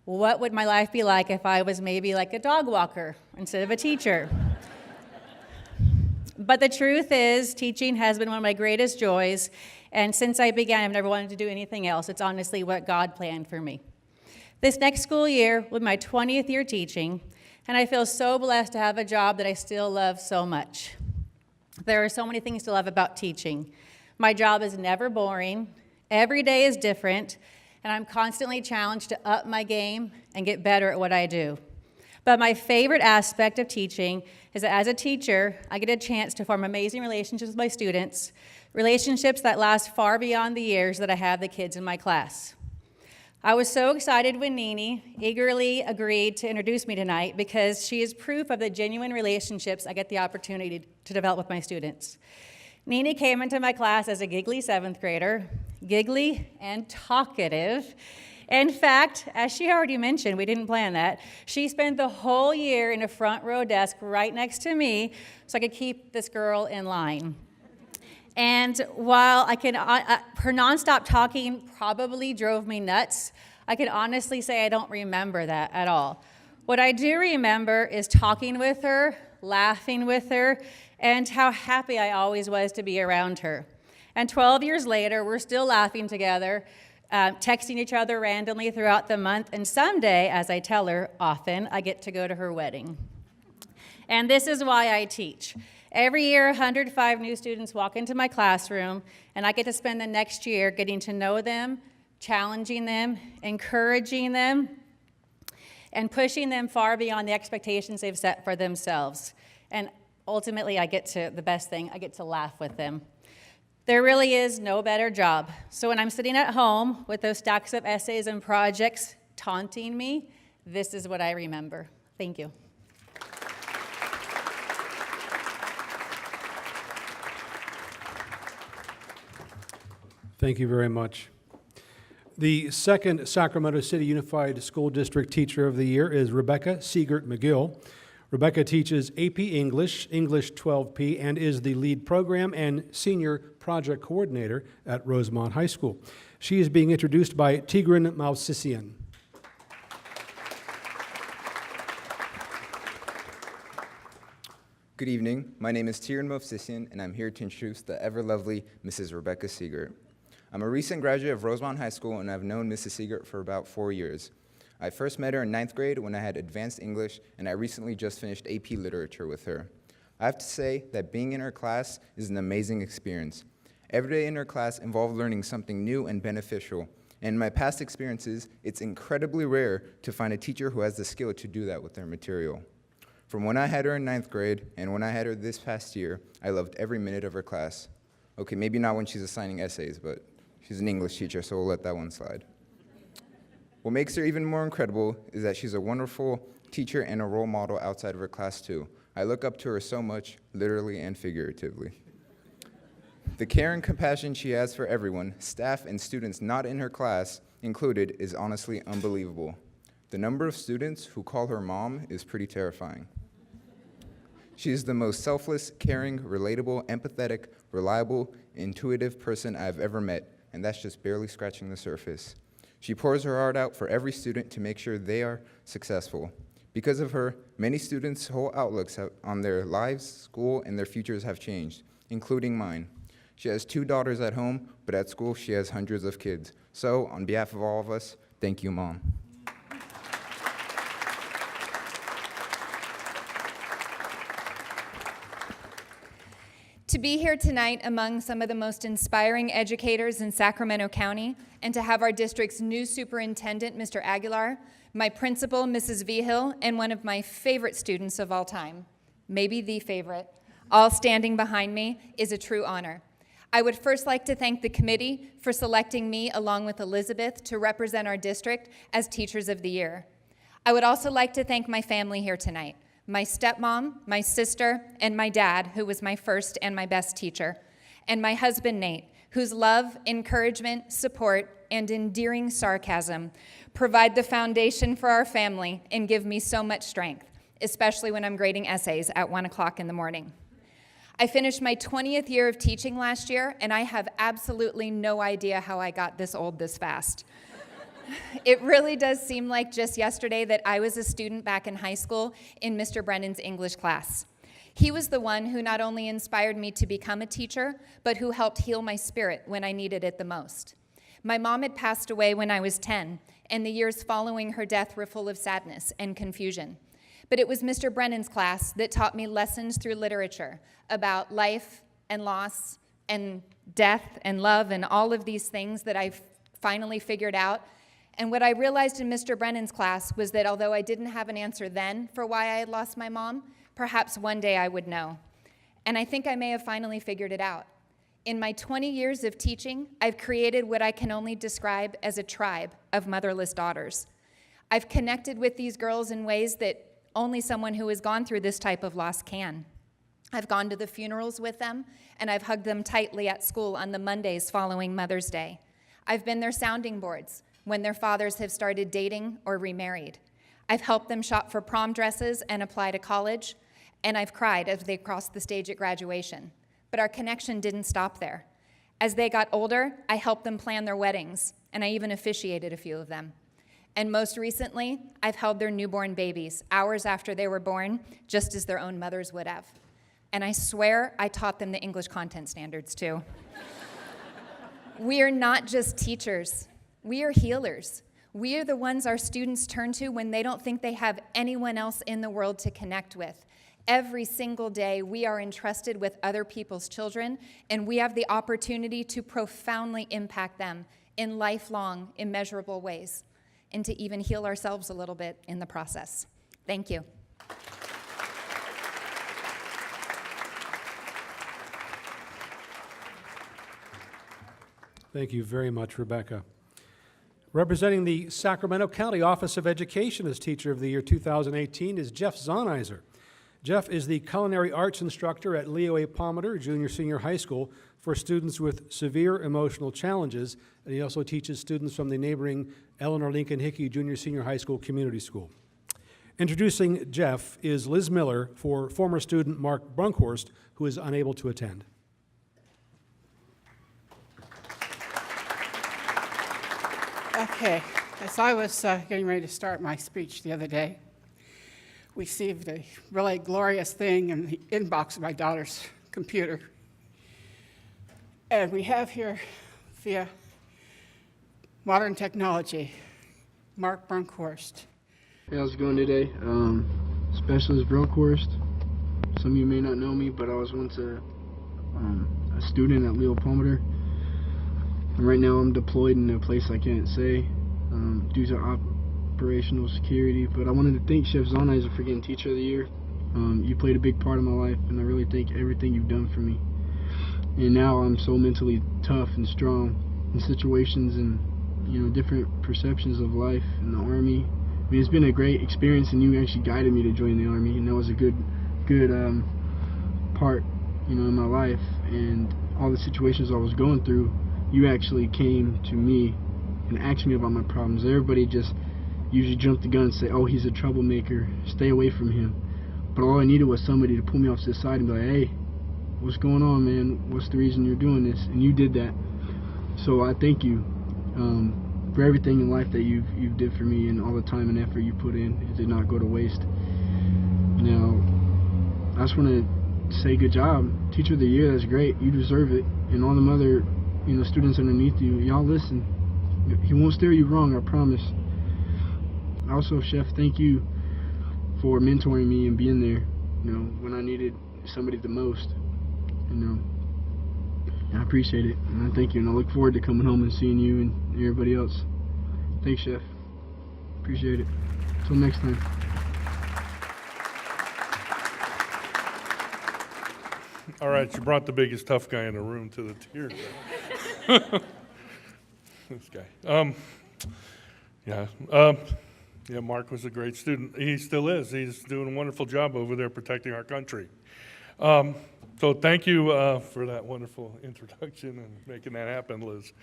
what would my life be like if I was maybe like a dog walker instead of a teacher? But the truth is, teaching has been one of my greatest joys, and since I began, I've never wanted to do anything else. It's honestly what God planned for me. This next school year will be my 20th year teaching, and I feel so blessed to have a job that I still love so much. There are so many things to love about teaching. My job is never boring. Every day is different, and I'm constantly challenged to up my game and get better at what I do. But my favorite aspect of teaching is that as a teacher, I get a chance to form amazing relationships with my students, relationships that last far beyond the years that I have the kids in my class. I was so excited when Nini eagerly agreed to introduce me tonight because she is proof of the genuine relationships I get the opportunity to develop with my students. Nini came into my class as a giggly 7th grader, giggly and talkative. In fact, as she already mentioned, we didn't plan that, she spent the whole year in a front row desk right next to me so I could keep this girl in line. And while her nonstop talking probably drove me nuts, I can honestly say I don't remember that at all. What I do remember is talking with her, laughing with her, and how happy I always was to be around her. And 12 years later, we're still laughing together, texting each other randomly throughout the month, and someday, as I tell her often, I get to go to her wedding. And this is why I teach. Every year, 105 new students walk into my classroom, and I get to spend the next year getting to know them, challenging them, encouraging them, and pushing them far beyond the expectations they've set for themselves. And ultimately, I get to laugh with them. There really is no better job. So when I'm sitting at home with those stacks of essays and projects taunting me, this is what I remember. Thank you. Thank you very much. The second Sacramento City Unified School District Teacher of the Year is Rebecca Siegert McGill. Rebecca teaches AP English, English 12P, and is the lead program and senior project coordinator at Rosemont High School. She is being introduced by Tigran Mausisian. Good evening. My name is Tigran Mausisian, and I'm here to introduce the ever-lovely Mrs. Rebecca Siegert. I'm a recent graduate of Rosemont High School, and I've known Mrs. Siegert for about 4 years. I first met her in 9th grade when I had advanced English, and I recently just finished AP Literature with her. I have to say that being in her class is an amazing experience. Every day in her class involved learning something new and beneficial, and in my past experiences, it's incredibly rare to find a teacher who has the skill to do that with their material. From when I had her in 9th grade and when I had her this past year, I loved every minute of her class. Okay, maybe not when she's assigning essays, but she's an English teacher, so we'll let that one slide. What makes her even more incredible is that she's a wonderful teacher and a role model outside of her class too. I look up to her so much, literally and figuratively. The care and compassion she has for everyone, staff and students not in her class included, is honestly unbelievable. The number of students who call her mom is pretty terrifying. She is the most selfless, caring, relatable, empathetic, reliable, intuitive person I've ever met, and that's just barely scratching the surface. She pours her heart out for every student to make sure they are successful. Because of her, many students' whole outlooks on their lives, school, and their futures have changed, including mine. She has 2 daughters at home, but at school she has hundreds of kids. So, on behalf of all of us, thank you, Mom. To be here tonight among some of the most inspiring educators in Sacramento County, and to have our district's new superintendent, Mr. Aguilar, my principal, Mrs. Vigil, and one of my favorite students of all time, maybe the favorite, all standing behind me, is a true honor. I would first like to thank the committee for selecting me along with Elizabeth to represent our district as Teachers of the Year. I would also like to thank my family here tonight, my stepmom, my sister, and my dad, who was my first and my best teacher, and my husband, Nate, whose love, encouragement, support, and endearing sarcasm provide the foundation for our family and give me so much strength, especially when I'm grading essays at 1 o'clock in the morning. I finished my 20th year of teaching last year, and I have absolutely no idea how I got this old this fast. It really does seem like just yesterday that I was a student back in high school in Mr. Brennan's English class. He was the one who not only inspired me to become a teacher, but who helped heal my spirit when I needed it the most. My mom had passed away when I was 10, and the years following her death were full of sadness and confusion. But it was Mr. Brennan's class that taught me lessons through literature about life and loss and death and love and all of these things that I finally figured out. And what I realized in Mr. Brennan's class was that although I didn't have an answer then for why I had lost my mom, perhaps one day I would know. And I think I may have finally figured it out. In my 20 years of teaching, I've created what I can only describe as a tribe of motherless daughters. I've connected with these girls in ways that only someone who has gone through this type of loss can. I've gone to the funerals with them, and I've hugged them tightly at school on the Mondays following Mother's Day. I've been their sounding boards when their fathers have started dating or remarried. I've helped them shop for prom dresses and apply to college, and I've cried as they crossed the stage at graduation. But our connection didn't stop there. As they got older, I helped them plan their weddings, and I even officiated a few of them. And most recently, I've held their newborn babies hours after they were born, just as their own mothers would have. And I swear I taught them the English content standards too. We are not just teachers. We are healers. We are the ones our students turn to when they don't think they have anyone else in the world to connect with. Every single day, we are entrusted with other people's children, and we have the opportunity to profoundly impact them in lifelong, immeasurable ways, and to even heal ourselves a little bit in the process. Thank you. Thank you very much, Rebecca. Representing the Sacramento County Office of Education as Teacher of the Year 2018 is Jeff Zahniser. Jeff is the culinary arts instructor at Leo A. Palmer Junior-Senior High School for students with severe emotional challenges, and he also teaches students from the neighboring Eleanor Lincoln Hickey Junior-Senior High School Community School. Introducing Jeff is Liz Miller for former student Mark Brunkhorst, who is unable to attend. Okay, as I was getting ready to start my speech the other day, we received a really glorious thing in the inbox of my daughter's computer. And we have here, via modern technology, Mark Brunkhorst. Hey, how's it going today? Specialist Brunkhorst. Some of you may not know me, but I was once a student at Leo Palmer. And right now I'm deployed in a place I can't say due to operational security. But I wanted to thank Chef Zahniser for getting Teacher of the Year. You played a big part of my life, and I really thank everything you've done for me. And now I'm so mentally tough and strong in situations and different perceptions of life in the Army. I mean, it's been a great experience, and you actually guided me to join the Army, and that was a good part, in my life. And all the situations I was going through, you actually came to me and asked me about my problems. Everybody just usually jumped the gun and say, "Oh, he's a troublemaker, stay away from him." But all I needed was somebody to pull me off to the side and be like, "Hey, what's going on, man? What's the reason you're doing this?" And you did that. So I thank you for everything in life that you did for me, and all the time and effort you put in. It did not go to waste. Now, I just want to say good job. Teacher of the Year, that's great. You deserve it. And all them other students underneath you, y'all listen. He won't steer you wrong, I promise. Also, Chef, thank you for mentoring me and being there, when I needed somebody the most. I appreciate it, and I thank you, and I look forward to coming home and seeing you and everybody else. Thanks, Chef. Appreciate it. Until next time. All right, you brought the biggest tough guy in the room to the tears. This guy. Yeah, Mark was a great student. He still is. He's doing a wonderful job over there protecting our country. So thank you for that wonderful introduction and making that happen, Liz.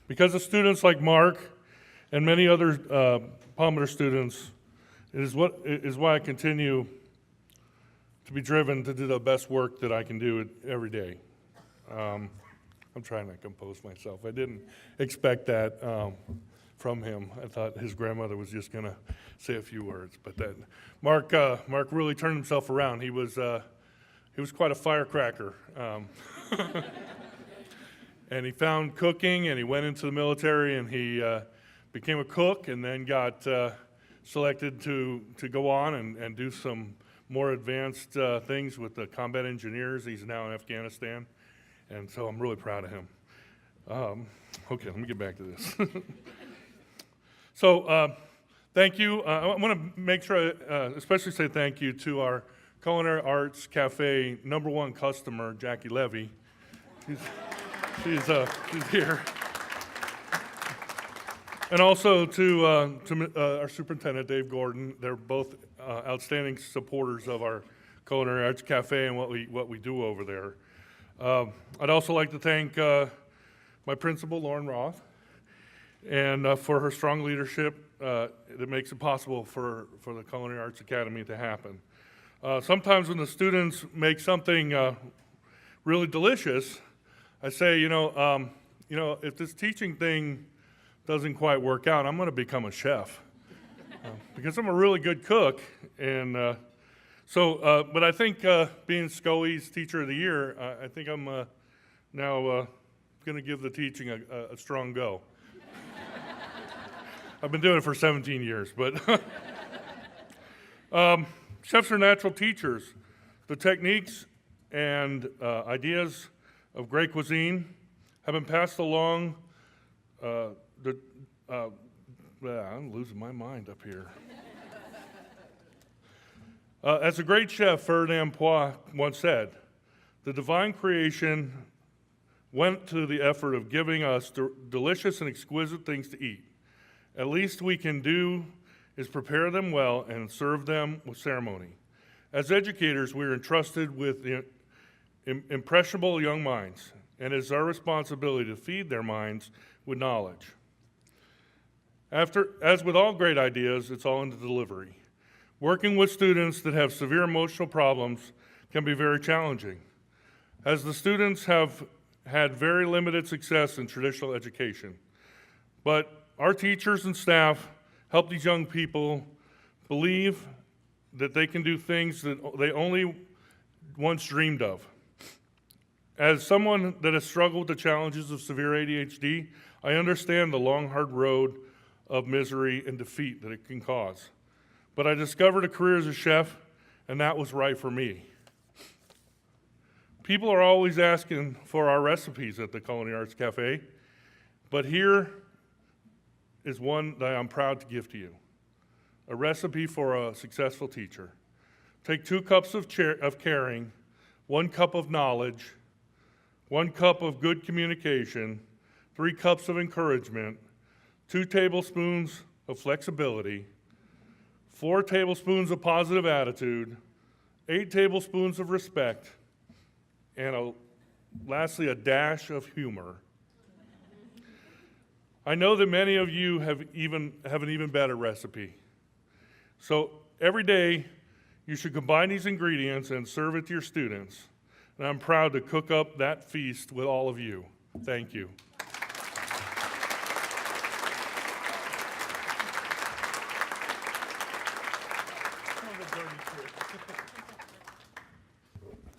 Because of students like Mark and many other Palmer students, it is why I continue to be driven to do the best work that I can do every day. I'm trying to compose myself. I didn't expect that from him. I thought his grandmother was just going to say a few words, but that Mark really turned himself around. He was quite a firecracker, and he found cooking, and he went into the military, and he became a cook, and then got selected to go on and do some more advanced things with the combat engineers. He's now in Afghanistan, and so I'm really proud of him. Okay, let me get back to this. So thank you. I want to make sure I especially say thank you to our Culinary Arts Cafe #1 customer, Jackie Levy. She's here. And also to our superintendent, Dave Gordon. They're both outstanding supporters of our Culinary Arts Cafe and what we do over there. I'd also like to thank my principal, Lauren Roth, and for her strong leadership that makes it possible for the Culinary Arts Academy to happen. Sometimes when the students make something really delicious, I say, if this teaching thing doesn't quite work out, I'm going to become a chef because I'm a really good cook. And but I think being SCOE's Teacher of the Year, I think I'm now going to give the teaching a strong go. I've been doing it for 17 years, but chefs are natural teachers. The techniques and ideas of great cuisine have been passed along. I'm losing my mind up here. As a great chef, Ferdinand Poix once said, the divine creation went to the effort of giving us delicious and exquisite things to eat. At least we can do is prepare them well and serve them with ceremony. As educators, we are entrusted with the impressionable young minds, and it is our responsibility to feed their minds with knowledge. As with all great ideas, it's all in the delivery. Working with students that have severe emotional problems can be very challenging, as the students have had very limited success in traditional education. But our teachers and staff help these young people believe that they can do things that they only once dreamed of. As someone that has struggled with the challenges of severe ADHD, I understand the long, hard road of misery and defeat that it can cause. But I discovered a career as a chef, and that was right for me. People are always asking for our recipes at the Culinary Arts Cafe, but here is one that I'm proud to give to you. A recipe for a successful teacher. Take 2 cups of caring, 1 cup of knowledge, 1 cup of good communication, 3 cups of encouragement, 2 tablespoons of flexibility, 4 tablespoons of positive attitude, 8 tablespoons of respect, and lastly, a dash of humor. I know that many of you have an even better recipe. So every day, you should combine these ingredients and serve it to your students. And I'm proud to cook up that feast with all of you. Thank you.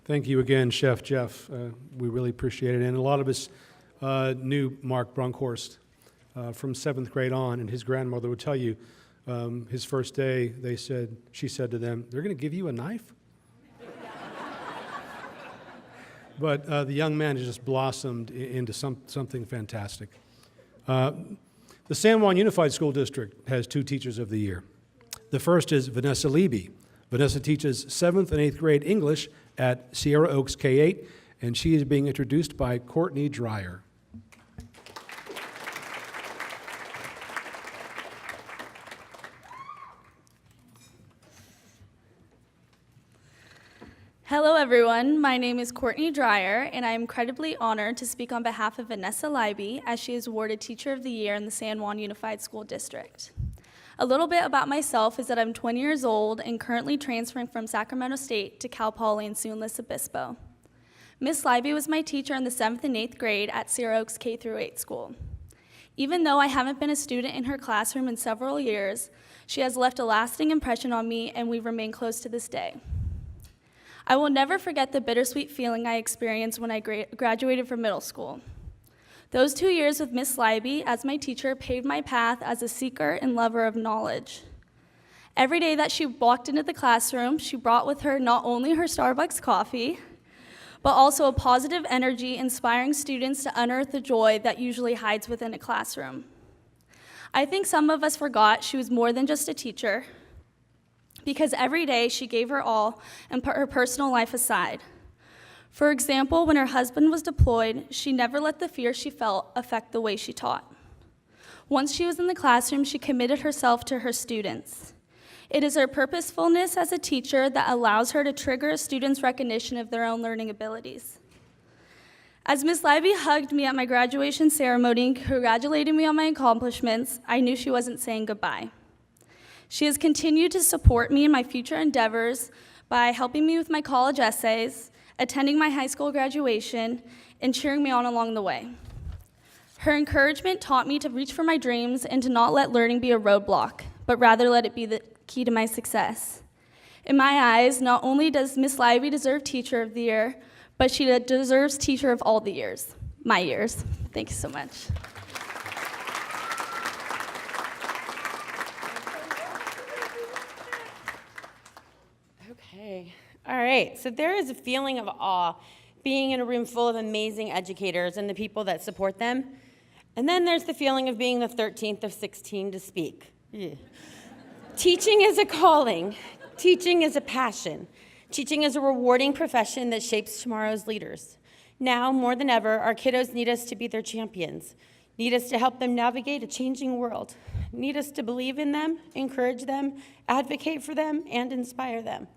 Thank you again, Chef Jeff. We really appreciate it. And a lot of us knew Mark Brunkhorst from 7th grade on, and his grandmother would tell you his first day, she said to them, "They're going to give you a knife?" But the young man has just blossomed into something fantastic. The San Juan Unified School District has 2 Teachers of the Year. The first is Vanessa Leby Vanessa teaches 7th and 8th grade English at Sierra Oaks K-8, and she is being introduced by Courtney Dreyer. Hello, everyone. My name is Courtney Dreyer, and I am incredibly honored to speak on behalf of Vanessa Leiby as she is awarded Teacher of the Year in the San Juan Unified School District. A little bit about myself is that I'm 20 years old and currently transferring from Sacramento State to Cal Poly in San Luis Obispo. Miss Leiby was my teacher in the 7th and 8th grade at Sierra Oaks K-8 school. Even though I haven't been a student in her classroom in several years, she has left a lasting impression on me, and we remain close to this day. I will never forget the bittersweet feeling I experienced when I graduated from middle school. Those 2 years with Miss Leiby as my teacher paved my path as a seeker and lover of knowledge. Every day that she walked into the classroom, she brought with her not only her Starbucks coffee, but also a positive energy inspiring students to unearth the joy that usually hides within a classroom. I think some of us forgot she was more than just a teacher, because every day she gave her all and put her personal life aside. For example, when her husband was deployed, she never let the fear she felt affect the way she taught. Once she was in the classroom, she committed herself to her students. It is her purposefulness as a teacher that allows her to trigger a student's recognition of their own learning abilities. As Ms. Leiby hugged me at my graduation ceremony and congratulated me on my accomplishments, I knew she wasn't saying goodbye. She has continued to support me in my future endeavors by helping me with my college essays, attending my high school graduation, and cheering me on along the way. Her encouragement taught me to reach for my dreams and to not let learning be a roadblock, but rather let it be the key to my success. In my eyes, not only does Miss Leiby deserve Teacher of the Year, but she deserves Teacher of all the years, my years. Thank you so much. Okay. All right. So there is a feeling of awe being in a room full of amazing educators and the people that support them. And then there's the feeling of being the 13th of 16 to speak. Yeah. Teaching is a calling. Teaching is a passion. Teaching is a rewarding profession that shapes tomorrow's leaders. Now, more than ever, our kiddos need us to be their champions, need us to help them navigate a changing world, need us to believe in them, encourage them, advocate for them, and inspire them.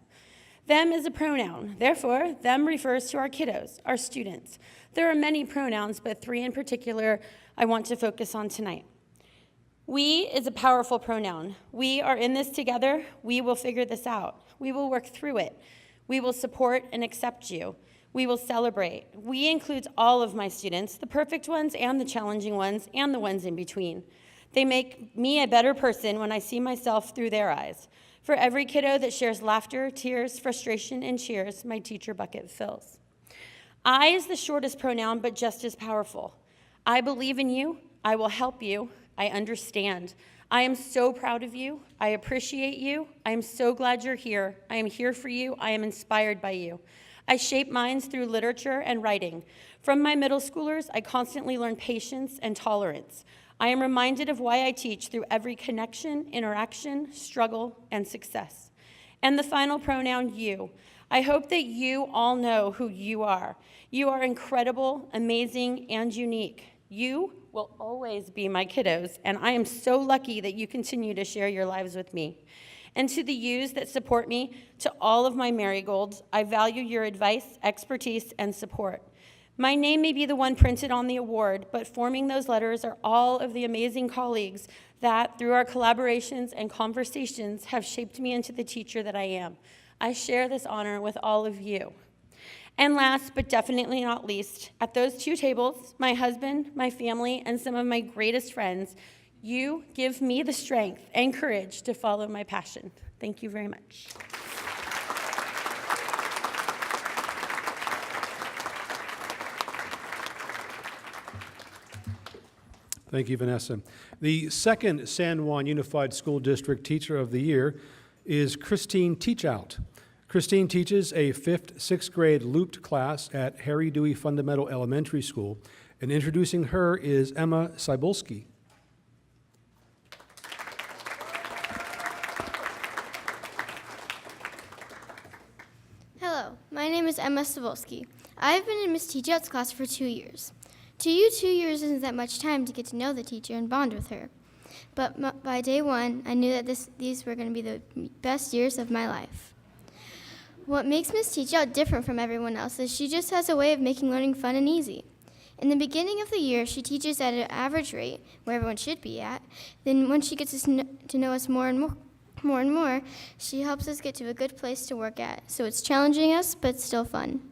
Them is a pronoun. Therefore, them refers to our kiddos, our students. There are many pronouns, but 3 in particular I want to focus on tonight. We is a powerful pronoun. We are in this together. We will figure this out. We will work through it. We will support and accept you. We will celebrate. We includes all of my students, the perfect ones and the challenging ones and the ones in between. They make me a better person when I see myself through their eyes. For every kiddo that shares laughter, tears, frustration, and cheers, my teacher bucket fills. I is the shortest pronoun, but just as powerful. I believe in you. I will help you. I understand. I am so proud of you. I appreciate you. I am so glad you're here. I am here for you. I am inspired by you. I shape minds through literature and writing. From my middle schoolers, I constantly learn patience and tolerance. I am reminded of why I teach through every connection, interaction, struggle, and success. And the final pronoun, you. I hope that you all know who you are. You are incredible, amazing, and unique. You will always be my kiddos, and I am so lucky that you continue to share your lives with me. And to the yous that support me, to all of my marigolds, I value your advice, expertise, and support. My name may be the one printed on the award, but forming those letters are all of the amazing colleagues that, through our collaborations and conversations, have shaped me into the teacher that I am. I share this honor with all of you. And last, but definitely not least, at those 2 tables, my husband, my family, and some of my greatest friends, you give me the strength and courage to follow my passion. Thank you very much. Thank you, Vanessa. The second San Juan Unified School District Teacher of the Year is Christine Teachout. Christine teaches a 5th, 6th grade looped class at Harry Dewey Fundamental Elementary School, and introducing her is Emma Cybulski. Emma Savolsky. I've been in Miss Teachout's class for 2 years. To you, 2 years isn't that much time to get to know the teacher and bond with her. But by day one, I knew that these were going to be the best years of my life. What makes Miss Teachout different from everyone else is she just has a way of making learning fun and easy. In the beginning of the year, she teaches at an average rate, where everyone should be at. Then when she gets to know us more and more, she helps us get to a good place to work at. So it's challenging us, but still fun.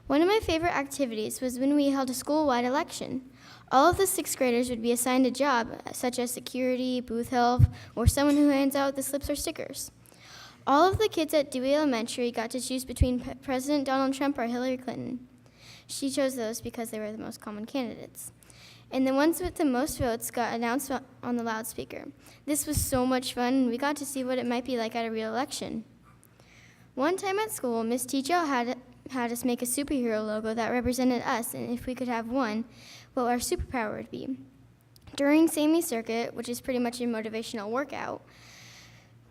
One of my favorite activities was when we held a school-wide election. All of the 6th graders would be assigned a job, such as security, booth help, or someone who hands out the slips or stickers. All of the kids at Dewey Elementary got to choose between President Donald Trump or Hillary Clinton. She chose those because they were the most common candidates. And the ones with the most votes got announced on the loudspeaker. This was so much fun, and we got to see what it might be like at a real election. One time at school, Miss Teachout had us make a superhero logo that represented us, and if we could have one, what our superpower would be. During Sammy Circuit, which is pretty much a motivational workout,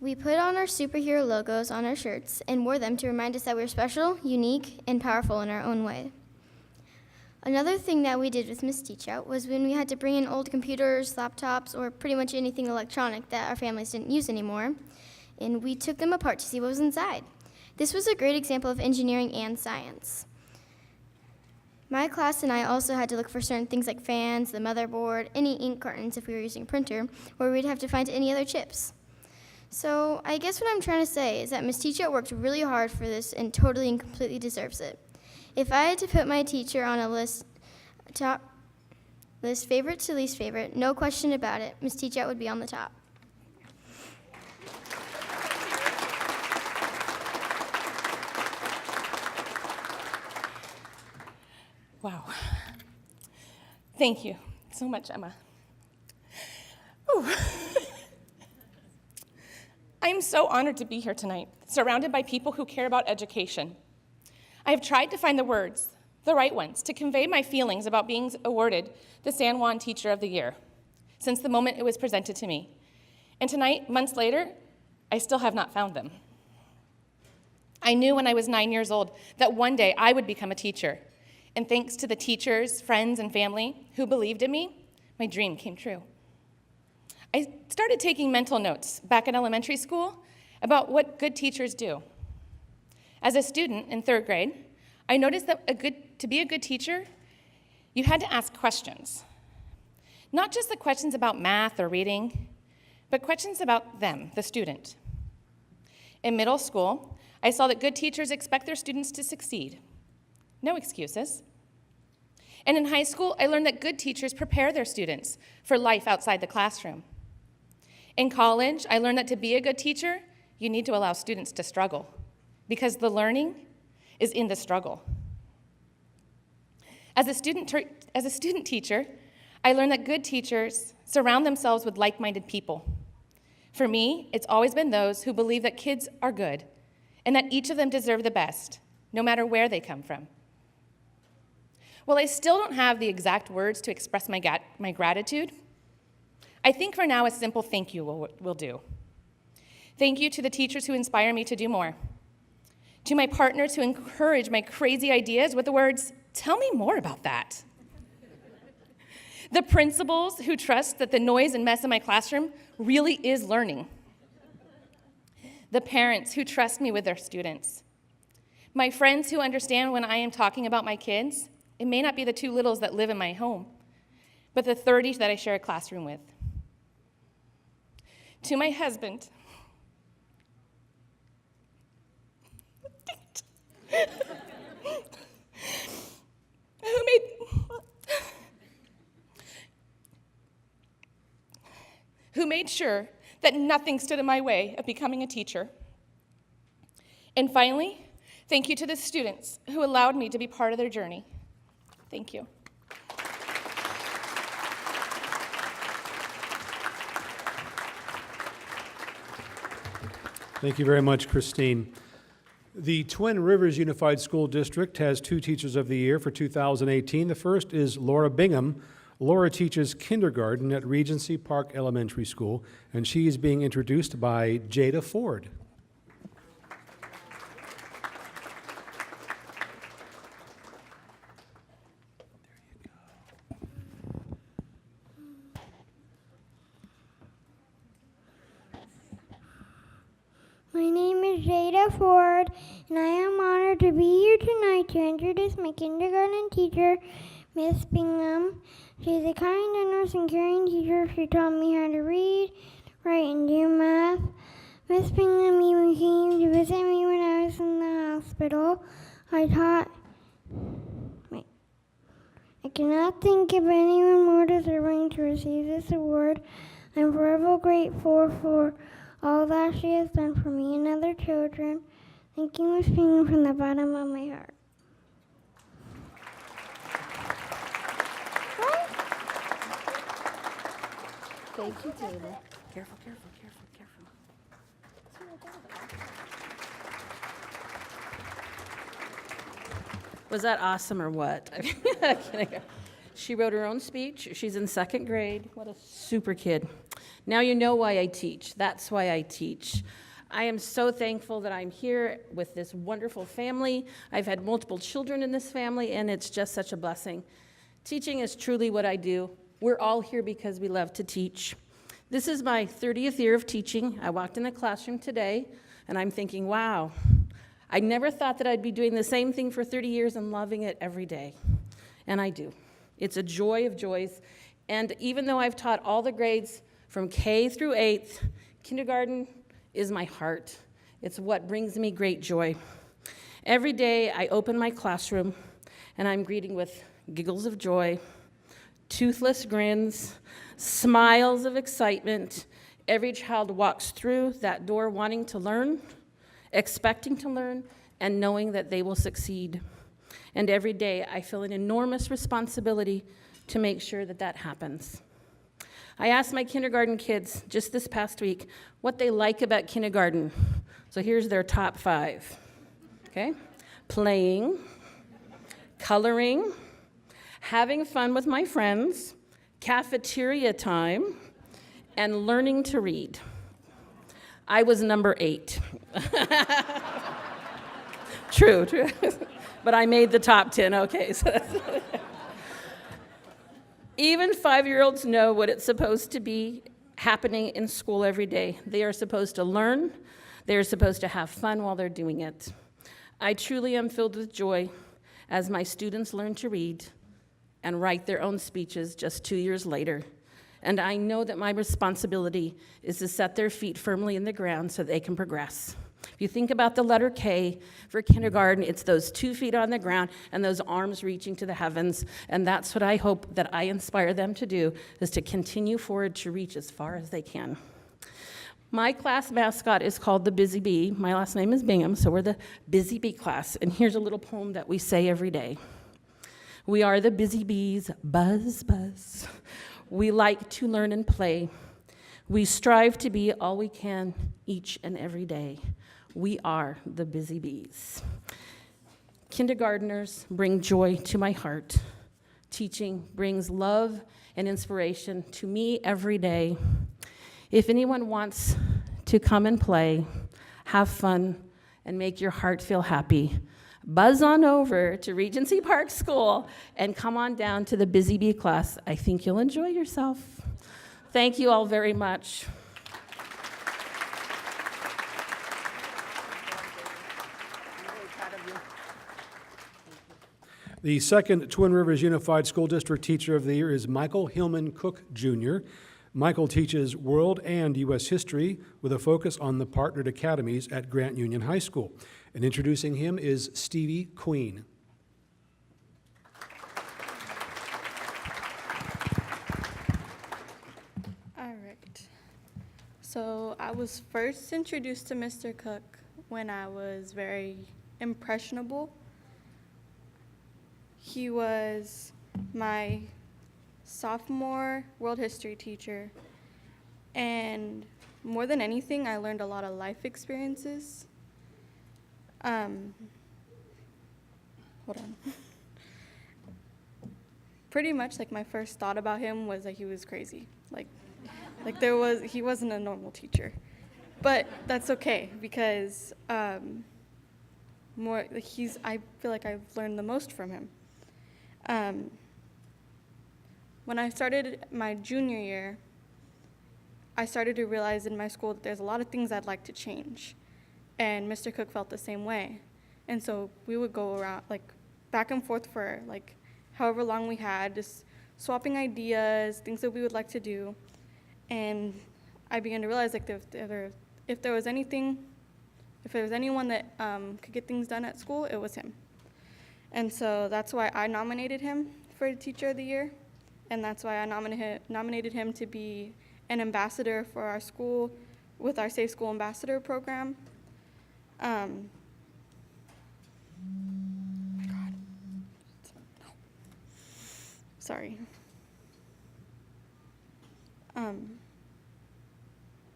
we put on our superhero logos on our shirts and wore them to remind us that we were special, unique, and powerful in our own way. Another thing that we did with Miss Teachout was when we had to bring in old computers, laptops, or pretty much anything electronic that our families didn't use anymore, and we took them apart to see what was inside. This was a great example of engineering and science. My class and I also had to look for certain things like fans, the motherboard, any ink cartons if we were using a printer, or we'd have to find any other chips. So I guess what I'm trying to say is that Miss Teachout worked really hard for this and totally and completely deserves it. If I had to put my teacher on a list, favorite to least favorite, no question about it, Miss Teachout would be on the top. Wow. Thank you so much, Emma. I am so honored to be here tonight, surrounded by people who care about education. I have tried to find the words, the right ones, to convey my feelings about being awarded the San Juan Teacher of the Year since the moment it was presented to me. And tonight, months later, I still have not found them. I knew when I was 9 years old that one day I would become a teacher. And thanks to the teachers, friends, and family who believed in me, my dream came true. I started taking mental notes back in elementary school about what good teachers do. As a student in 3rd grade, I noticed that to be a good teacher, you had to ask questions. Not just the questions about math or reading, but questions about them, the student. In middle school, I saw that good teachers expect their students to succeed. No excuses. And in high school, I learned that good teachers prepare their students for life outside the classroom. In college, I learned that to be a good teacher, you need to allow students to struggle, because the learning is in the struggle. As a student teacher, I learned that good teachers surround themselves with like-minded people. For me, it's always been those who believe that kids are good and that each of them deserve the best, no matter where they come from. While I still don't have the exact words to express my gratitude, I think for now a simple thank you will do. Thank you to the teachers who inspire me to do more. To my partners who encourage my crazy ideas with the words, "Tell me more about that." The principals who trust that the noise and mess in my classroom really is learning. The parents who trust me with their students. My friends who understand when I am talking about my kids, it may not be the 2 littles that live in my home, but the 30 that I share a classroom with. To my husband, who made sure that nothing stood in my way of becoming a teacher. And finally, thank you to the students who allowed me to be part of their journey. Thank you. Thank you very much, Christine. The Twin Rivers Unified School District has 2 Teachers of the Year for 2018. The first is Laura Bingham. Laura teaches kindergarten at Regency Park Elementary School, and she is being introduced by Jada Ford. My name is Jada Ford, and I am honored to be here tonight to introduce my kindergarten teacher, Miss Bingham. She's a kind, generous, and caring teacher. She taught me how to read, write, and do math. Miss Bingham even came to visit me when I was in the hospital. I cannot think of anyone more deserving to receive this award. I'm forever grateful for all that she has done for me and other children. Thank you, Miss Bingham, from the bottom of my heart. Thank you, Jada. Careful, careful, careful, careful. Was that awesome or what? She wrote her own speech. She's in 2nd grade. What a super kid. Now you know why I teach. That's why I teach. I am so thankful that I'm here with this wonderful family. I've had multiple children in this family, and it's just such a blessing. Teaching is truly what I do. We're all here because we love to teach. This is my 30th year of teaching. I walked in the classroom today, and I'm thinking, wow, I never thought that I'd be doing the same thing for 30 years and loving it every day. And I do. It's a joy of joys. And even though I've taught all the grades from K through 8th, kindergarten is my heart. It's what brings me great joy. Every day I open my classroom and I'm greeting with giggles of joy, toothless grins, smiles of excitement. Every child walks through that door wanting to learn, expecting to learn, and knowing that they will succeed. And every day I feel an enormous responsibility to make sure that that happens. I asked my kindergarten kids just this past week what they like about kindergarten. So here's their top 5, okay? Playing, coloring, having fun with my friends, cafeteria time, and learning to read. I was number 8. True. But I made the top 10, okay. So even 5-year-olds know what it's supposed to be happening in school every day. They are supposed to learn. They are supposed to have fun while they're doing it. I truly am filled with joy as my students learn to read and write their own speeches just 2 years later. And I know that my responsibility is to set their feet firmly in the ground so they can progress. If you think about the letter K for kindergarten, it's those 2 feet on the ground and those arms reaching to the heavens. And that's what I hope that I inspire them to do, is to continue forward to reach as far as they can. My class mascot is called the Busy Bee. My last name is Bingham, so we're the Busy Bee class. And here's a little poem that we say every day. We are the busy bees, buzz, buzz. We like to learn and play. We strive to be all we can each and every day. We are the busy bees. Kindergartners bring joy to my heart. Teaching brings love and inspiration to me every day. If anyone wants to come and play, have fun, and make your heart feel happy, buzz on over to Regency Park School and come on down to the Busy Bee class. I think you'll enjoy yourself. Thank you all very much. The second Twin Rivers Unified School District Teacher of the Year is Michael Hillman Cook, Jr. Michael teaches world and U.S. history with a focus on the partnered academies at Grant Union High School. And introducing him is Stevie Queen. All right. So I was first introduced to Mr. Cook when I was very impressionable. He was my sophomore world history teacher, and more than anything, I learned a lot of life experiences. Hold on. Pretty much, like, my first thought about him was that he was crazy. He wasn't a normal teacher, but that's okay because I feel like I've learned the most from him. When I started my junior year, I started to realize in my school that there's a lot of things I'd like to change. And Mr. Cook felt the same way. And so we would go around, like, back and forth for, like, however long we had, just swapping ideas, things that we would like to do. And I began to realize, like, if there was anyone that could get things done at school, it was him. And so that's why I nominated him for Teacher of the Year. And that's why I nominated him to be an ambassador for our school with our Safe School Ambassador program. Oh my God. No. Sorry.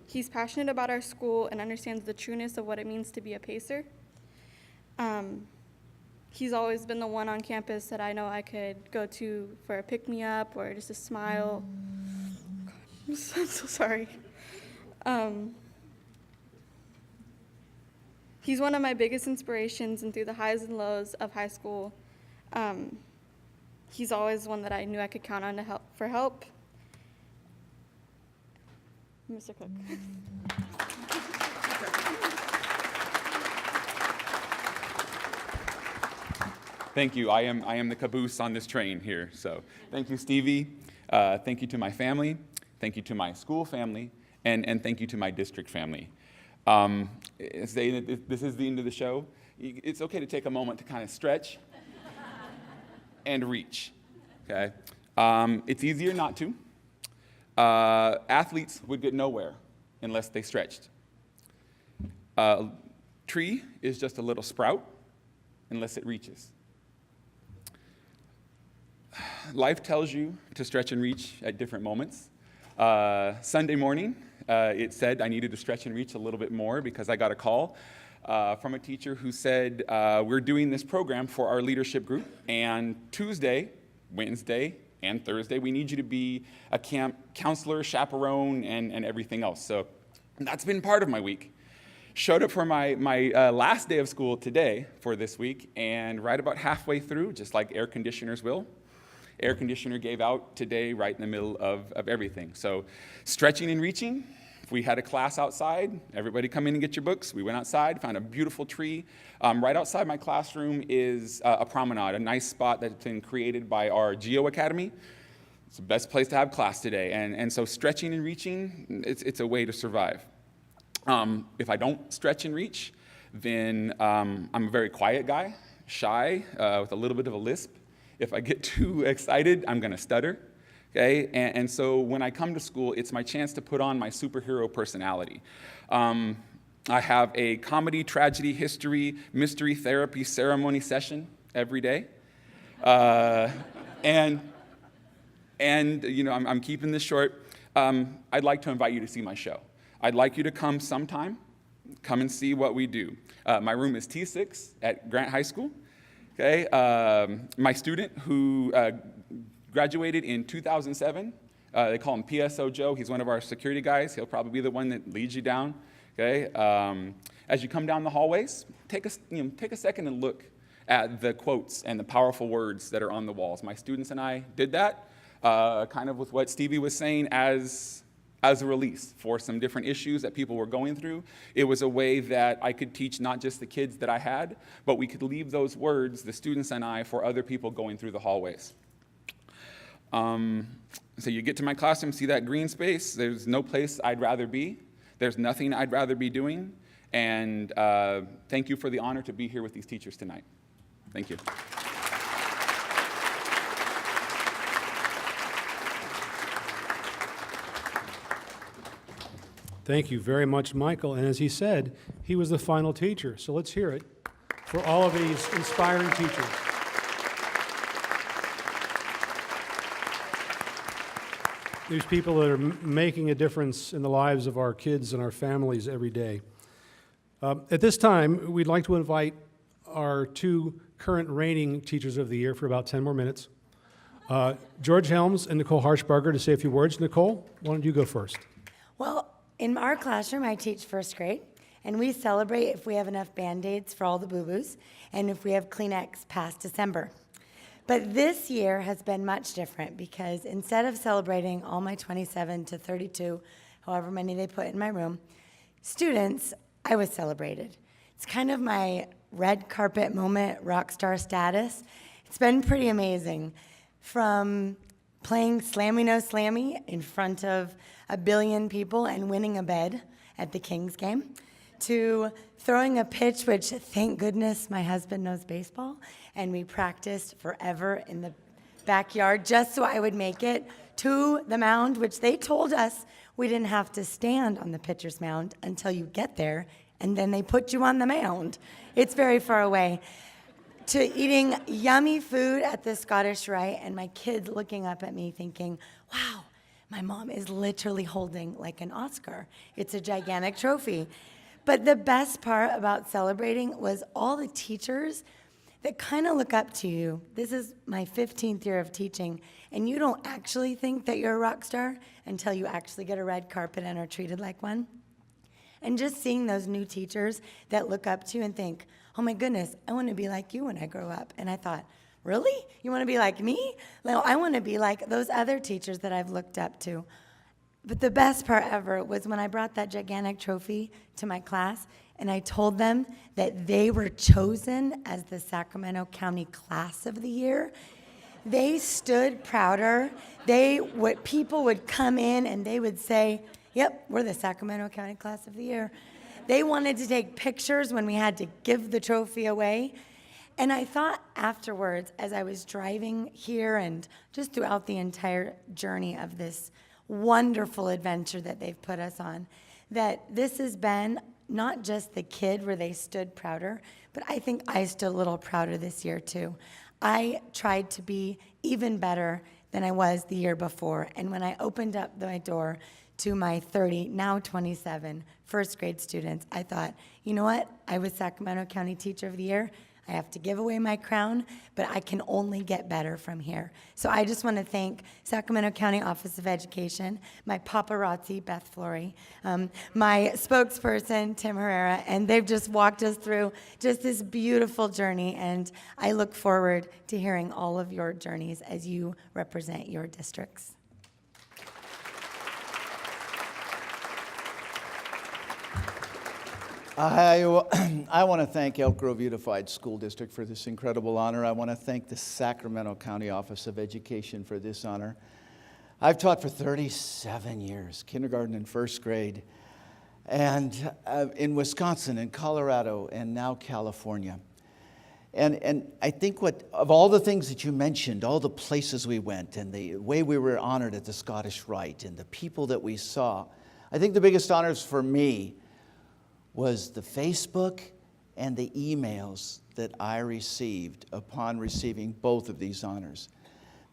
He's passionate about our school and understands the trueness of what it means to be a PACER. He's always been the one on campus that I know I could go to for a pick-me-up or just a smile. God, I'm so sorry. He's one of my biggest inspirations, and through the highs and lows of high school, he's always one that I knew I could count on for help. Mr. Cook. Thank you. I am the caboose on this train here. So thank you, Stevie. Thank you to my family. Thank you to my school family. And thank you to my district family. Saying that this is the end of the show, it's okay to take a moment to kind of stretch and reach. Okay? It's easier not to. Athletes would get nowhere unless they stretched. Tree is just a little sprout unless it reaches. Life tells you to stretch and reach at different moments. Sunday morning, it said I needed to stretch and reach a little bit more because I got a call from a teacher who said, we're doing this program for our leadership group, and Tuesday, Wednesday, and Thursday, we need you to be a camp counselor, chaperone, and everything else. So that's been part of my week. Showed up for my last day of school today for this week, and right about halfway through, just like air conditioners will, air conditioner gave out today right in the middle of everything. So stretching and reaching. If we had a class outside, everybody come in and get your books. We went outside, found a beautiful tree. Right outside my classroom is a promenade, a nice spot that's been created by our Geo Academy. It's the best place to have class today. And so stretching and reaching, it's a way to survive. If I don't stretch and reach, then I'm a very quiet guy, shy, with a little bit of a lisp. If I get too excited, I'm going to stutter. Okay? And so when I come to school, it's my chance to put on my superhero personality. I have a comedy, tragedy, history, mystery therapy ceremony session every day. And you know, I'm keeping this short. I'd like to invite you to see my show. I'd like you to come sometime, come and see what we do. My room is T6 at Grant High School. Okay, my student who graduated in 2007, they call him PSO Joe. He's one of our security guys. He'll probably be the one that leads you down. Okay, as you come down the hallways, take a second and look at the quotes and the powerful words that are on the walls. My students and I did that, kind of with what Stevie was saying as a release for some different issues that people were going through. It was a way that I could teach not just the kids that I had, but we could leave those words, the students and I, for other people going through the hallways. So you get to my classroom, see that green space. There's no place I'd rather be. There's nothing I'd rather be doing. And thank you for the honor to be here with these teachers tonight. Thank you. Thank you very much, Michael. And as he said, he was the final teacher. So let's hear it for all of these inspiring teachers. These people that are making a difference in the lives of our kids and our families every day. At this time, we'd like to invite our two current reigning Teachers of the Year for about 10 more minutes. George Helms and Nicole Harshbarger to say a few words. Nicole, why don't you go first? Well, in our classroom, I teach first grade, and we celebrate if we have enough Band-Aids for all the boo-boos and if we have Kleenex past December. But this year has been much different because instead of celebrating all my 27 to 32, however many they put in my room, students, I was celebrated. It's kind of my red carpet moment, rock star status. It's been pretty amazing. From playing Slammy No Slammy in front of 1 billion people and winning a bed at the Kings game, to throwing a pitch, which thank goodness my husband knows baseball, and we practiced forever in the backyard just so I would make it to the mound, which they told us we didn't have to stand on the pitcher's mound until you get there, and then they put you on the mound. It's very far away. To eating yummy food at the Scottish Rite and my kids looking up at me thinking, wow, my mom is literally holding like an Oscar. It's a gigantic trophy. But the best part about celebrating was all the teachers that kind of look up to you. This is my 15th year of teaching, and you don't actually think that you're a rock star until you actually get a red carpet and are treated like one. And just seeing those new teachers that look up to you and think, oh my goodness, I want to be like you when I grow up. And I thought, really? You want to be like me? No, I want to be like those other teachers that I've looked up to. But the best part ever was when I brought that gigantic trophy to my class and I told them that they were chosen as the Sacramento County Class of the Year. They stood prouder. People would come in and they would say, yep, we're the Sacramento County Class of the Year. They wanted to take pictures when we had to give the trophy away. And I thought afterwards, as I was driving here and just throughout the entire journey of this wonderful adventure that they've put us on, that this has been not just the kid where they stood prouder, but I think I stood a little prouder this year too. I tried to be even better than I was the year before. And when I opened up my door to my 30, now 27 first grade students, I thought, you know what? I was Sacramento County Teacher of the Year. I have to give away my crown, but I can only get better from here. So I just want to thank Sacramento County Office of Education, my paparazzi, Beth Flory, my spokesperson, Tim Herrera, and they've just walked us through just this beautiful journey, and I look forward to hearing all of your journeys as you represent your districts. I want to thank Elk Grove Unified School District for this incredible honor. I want to thank the Sacramento County Office of Education for this honor. I've taught for 37 years, kindergarten and first grade, and in Wisconsin and Colorado and now California. And I think of all the things that you mentioned, all the places we went and the way we were honored at the Scottish Rite and the people that we saw, I think the biggest honors for me was the Facebook and the emails that I received upon receiving both of these honors.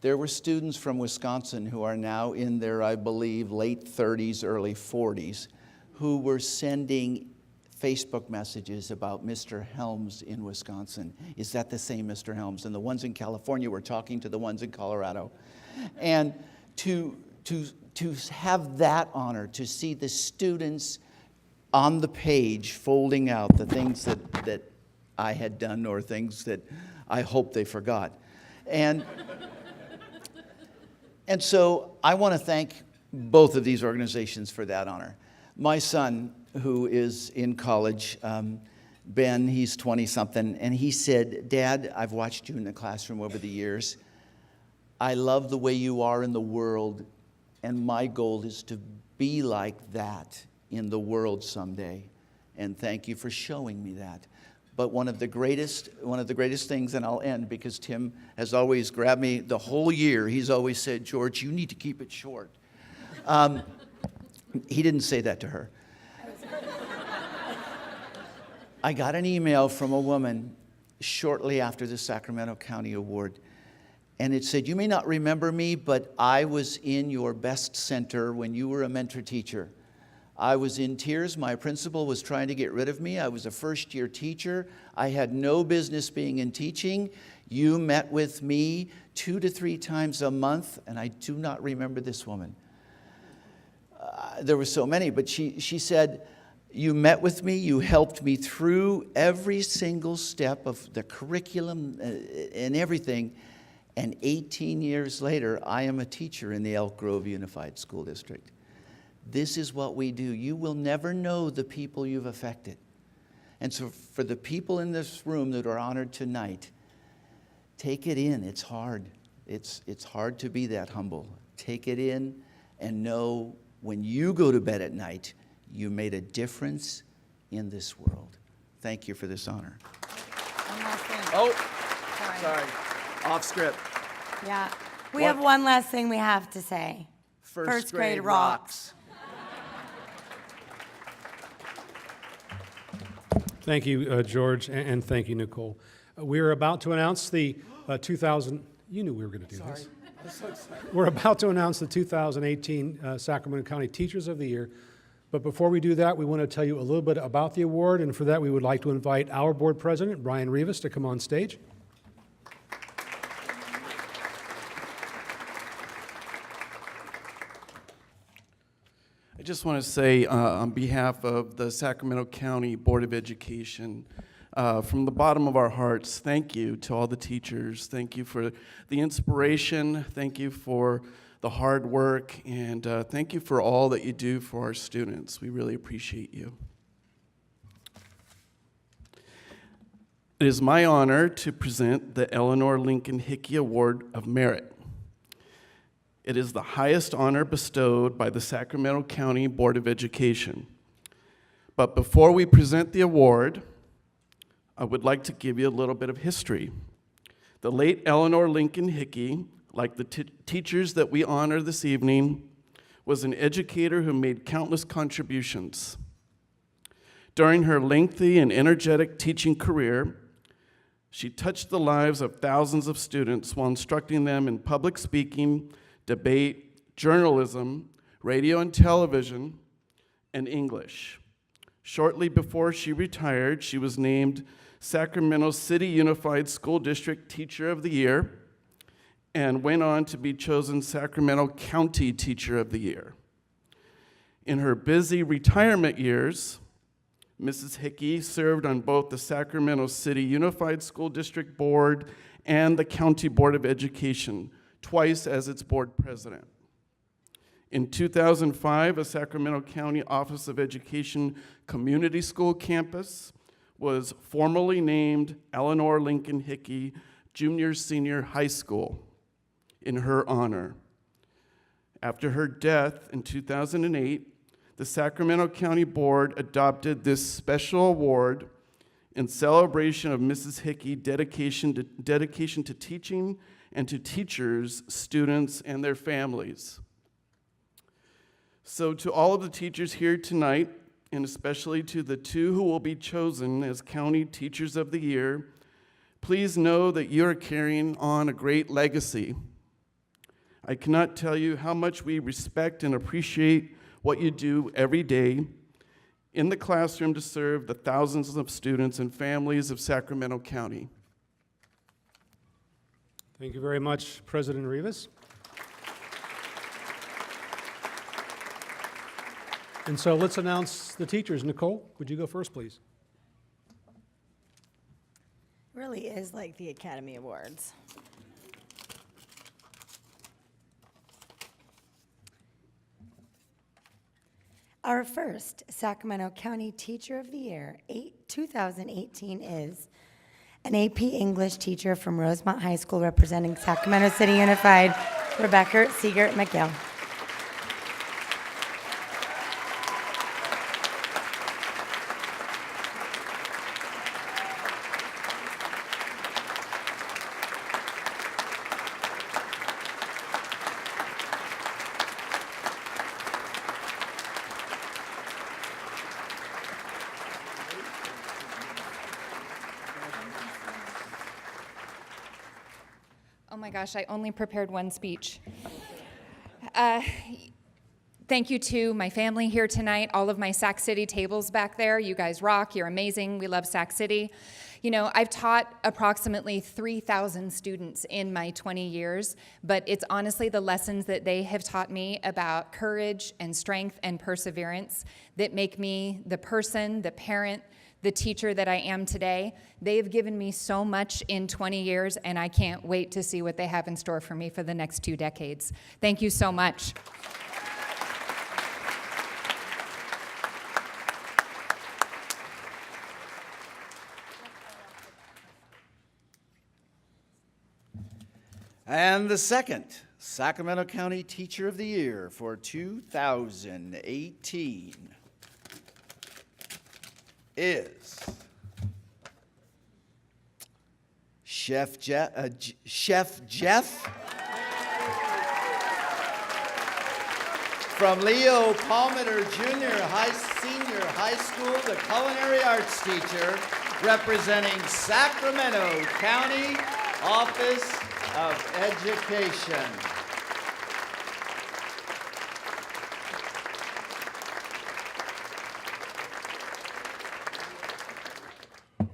There were students from Wisconsin who are now in their, I believe, late 30s, early 40s, who were sending Facebook messages about Mr. Helms in Wisconsin. Is that the same Mr. Helms? And the ones in California were talking to the ones in Colorado. And to have that honor, to see the students on the page folding out the things that I had done or things that I hope they forgot. And so I want to thank both of these organizations for that honor. My son, who is in college, Ben, he's 20-something, and he said, Dad, I've watched you in the classroom over the years. I love the way you are in the world, and my goal is to be like that in the world someday, and thank you for showing me that. But one of the greatest things, and I'll end because Tim has always grabbed me the whole year. He's always said, George, you need to keep it short. He didn't say that to her. I got an email from a woman shortly after the Sacramento County Award, and it said, you may not remember me, but I was in your best center when you were a mentor teacher. I was in tears. My principal was trying to get rid of me. I was a first-year teacher. I had no business being in teaching. You met with me 2 to 3 times a month, and I do not remember this woman. There were so many, but she said, you met with me, you helped me through every single step of the curriculum and everything, and 18 years later, I am a teacher in the Elk Grove Unified School District. This is what we do. You will never know the people you've affected. And so for the people in this room that are honored tonight, take it in. It's hard. It's hard to be that humble. Take it in and know when you go to bed at night, you made a difference in this world. Thank you for this honor. One last thing. Oh, sorry. Off script. Yeah. We have one last thing we have to say. First grade rocks. Thank you, George, and thank you, Nicole. We're about to announce the 2000, you knew we were going to do this. I'm so excited. We're about to announce the 2018 Sacramento County Teachers of the Year. But before we do that, we want to tell you a little bit about the award, and for that, we would like to invite our board president, Brian Rivas, to come on stage. I just want to say on behalf of the Sacramento County Board of Education, from the bottom of our hearts, thank you to all the teachers. Thank you for the inspiration. Thank you for the hard work. And thank you for all that you do for our students. We really appreciate you. It is my honor to present the Eleanor Lincoln Hickey Award of Merit. It is the highest honor bestowed by the Sacramento County Board of Education. But before we present the award, I would like to give you a little bit of history. The late Eleanor Lincoln Hickey, like the teachers that we honor this evening, was an educator who made countless contributions. During her lengthy and energetic teaching career, she touched the lives of thousands of students while instructing them in public speaking, debate, journalism, radio and television, and English. Shortly before she retired, she was named Sacramento City Unified School District Teacher of the Year and went on to be chosen Sacramento County Teacher of the Year. In her busy retirement years, Mrs. Hickey served on both the Sacramento City Unified School District Board and the County Board of Education, twice as its board president. In 2005, a Sacramento County Office of Education community school campus was formally named Eleanor Lincoln Hickey Junior-Senior High School in her honor. After her death in 2008, the Sacramento County Board adopted this special award in celebration of Mrs. Hickey's dedication to teaching and to teachers, students, and their families. So to all of the teachers here tonight, and especially to the two who will be chosen as County Teachers of the Year, please know that you are carrying on a great legacy. I cannot tell you how much we respect and appreciate what you do every day in the classroom to serve the thousands of students and families of Sacramento County. Thank you very much, President Rivas. And so let's announce the teachers. Nicole, would you go first, please? It really is like the Academy Awards. Our first Sacramento County Teacher of the Year 2018 is an AP English teacher from Rosemont High School representing Sacramento City Unified, Rebecca Siegert McGill. Oh my gosh, I only prepared one speech. Thank you to my family here tonight, all of my Sac City tables back there. You guys rock, you're amazing, we love Sac City. You know, I've taught approximately 3,000 students in my 20 years, but it's honestly the lessons that they have taught me about courage and strength and perseverance that make me the person, the parent, the teacher that I am today. They have given me so much in 20 years, and I can't wait to see what they have in store for me for the next 2 decades. Thank you so much. And the second Sacramento County Teacher of the Year for 2018 is Chef Jeff from Leo Palmer Junior Senior High School, the culinary arts teacher representing Sacramento County Office of Education.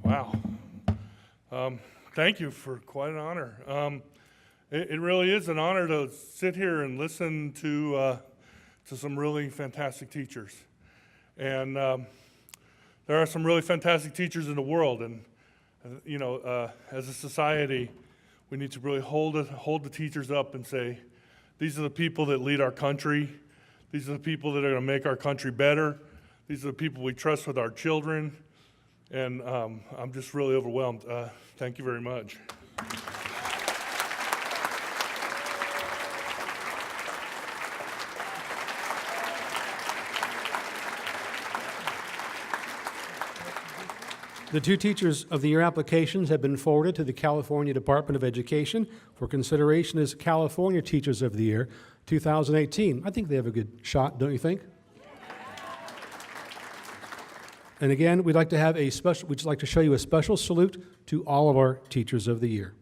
Wow. Thank you for quite an honor. It really is an honor to sit here and listen to some really fantastic teachers. And there are some really fantastic teachers in the world. And, as a society, we need to really hold the teachers up and say, these are the people that lead our country. These are the people that are going to make our country better. These are the people we trust with our children. And I'm just really overwhelmed. Thank you very much. The two Teachers of the Year applications have been forwarded to the California Department of Education for consideration as California Teachers of the Year 2018. I think they have a good shot, don't you think? And again, we'd like to show you a special salute to all of our Teachers of the Year.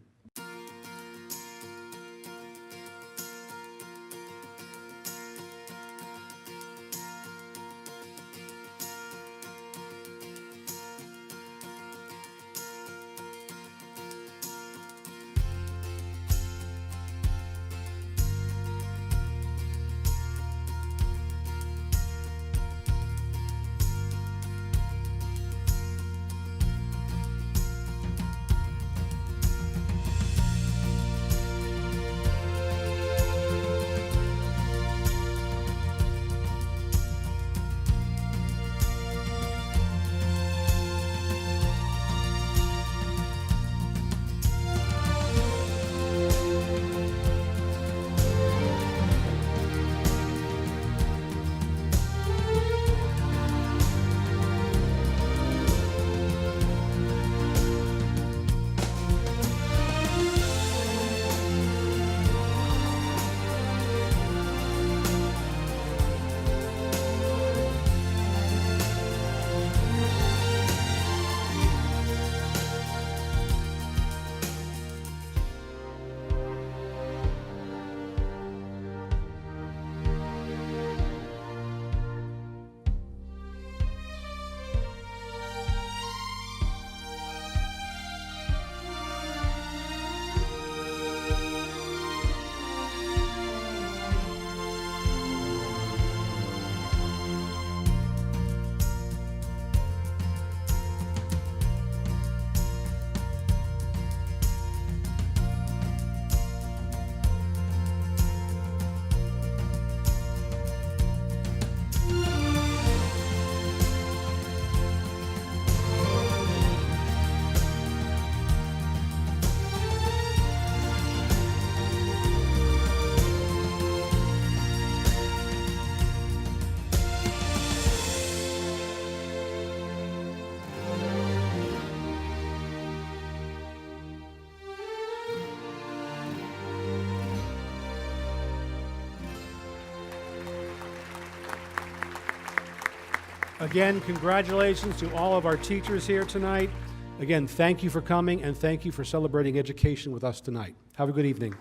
Again, congratulations to all of our teachers here tonight. Again, thank you for coming and thank you for celebrating education with us tonight. Have a good evening.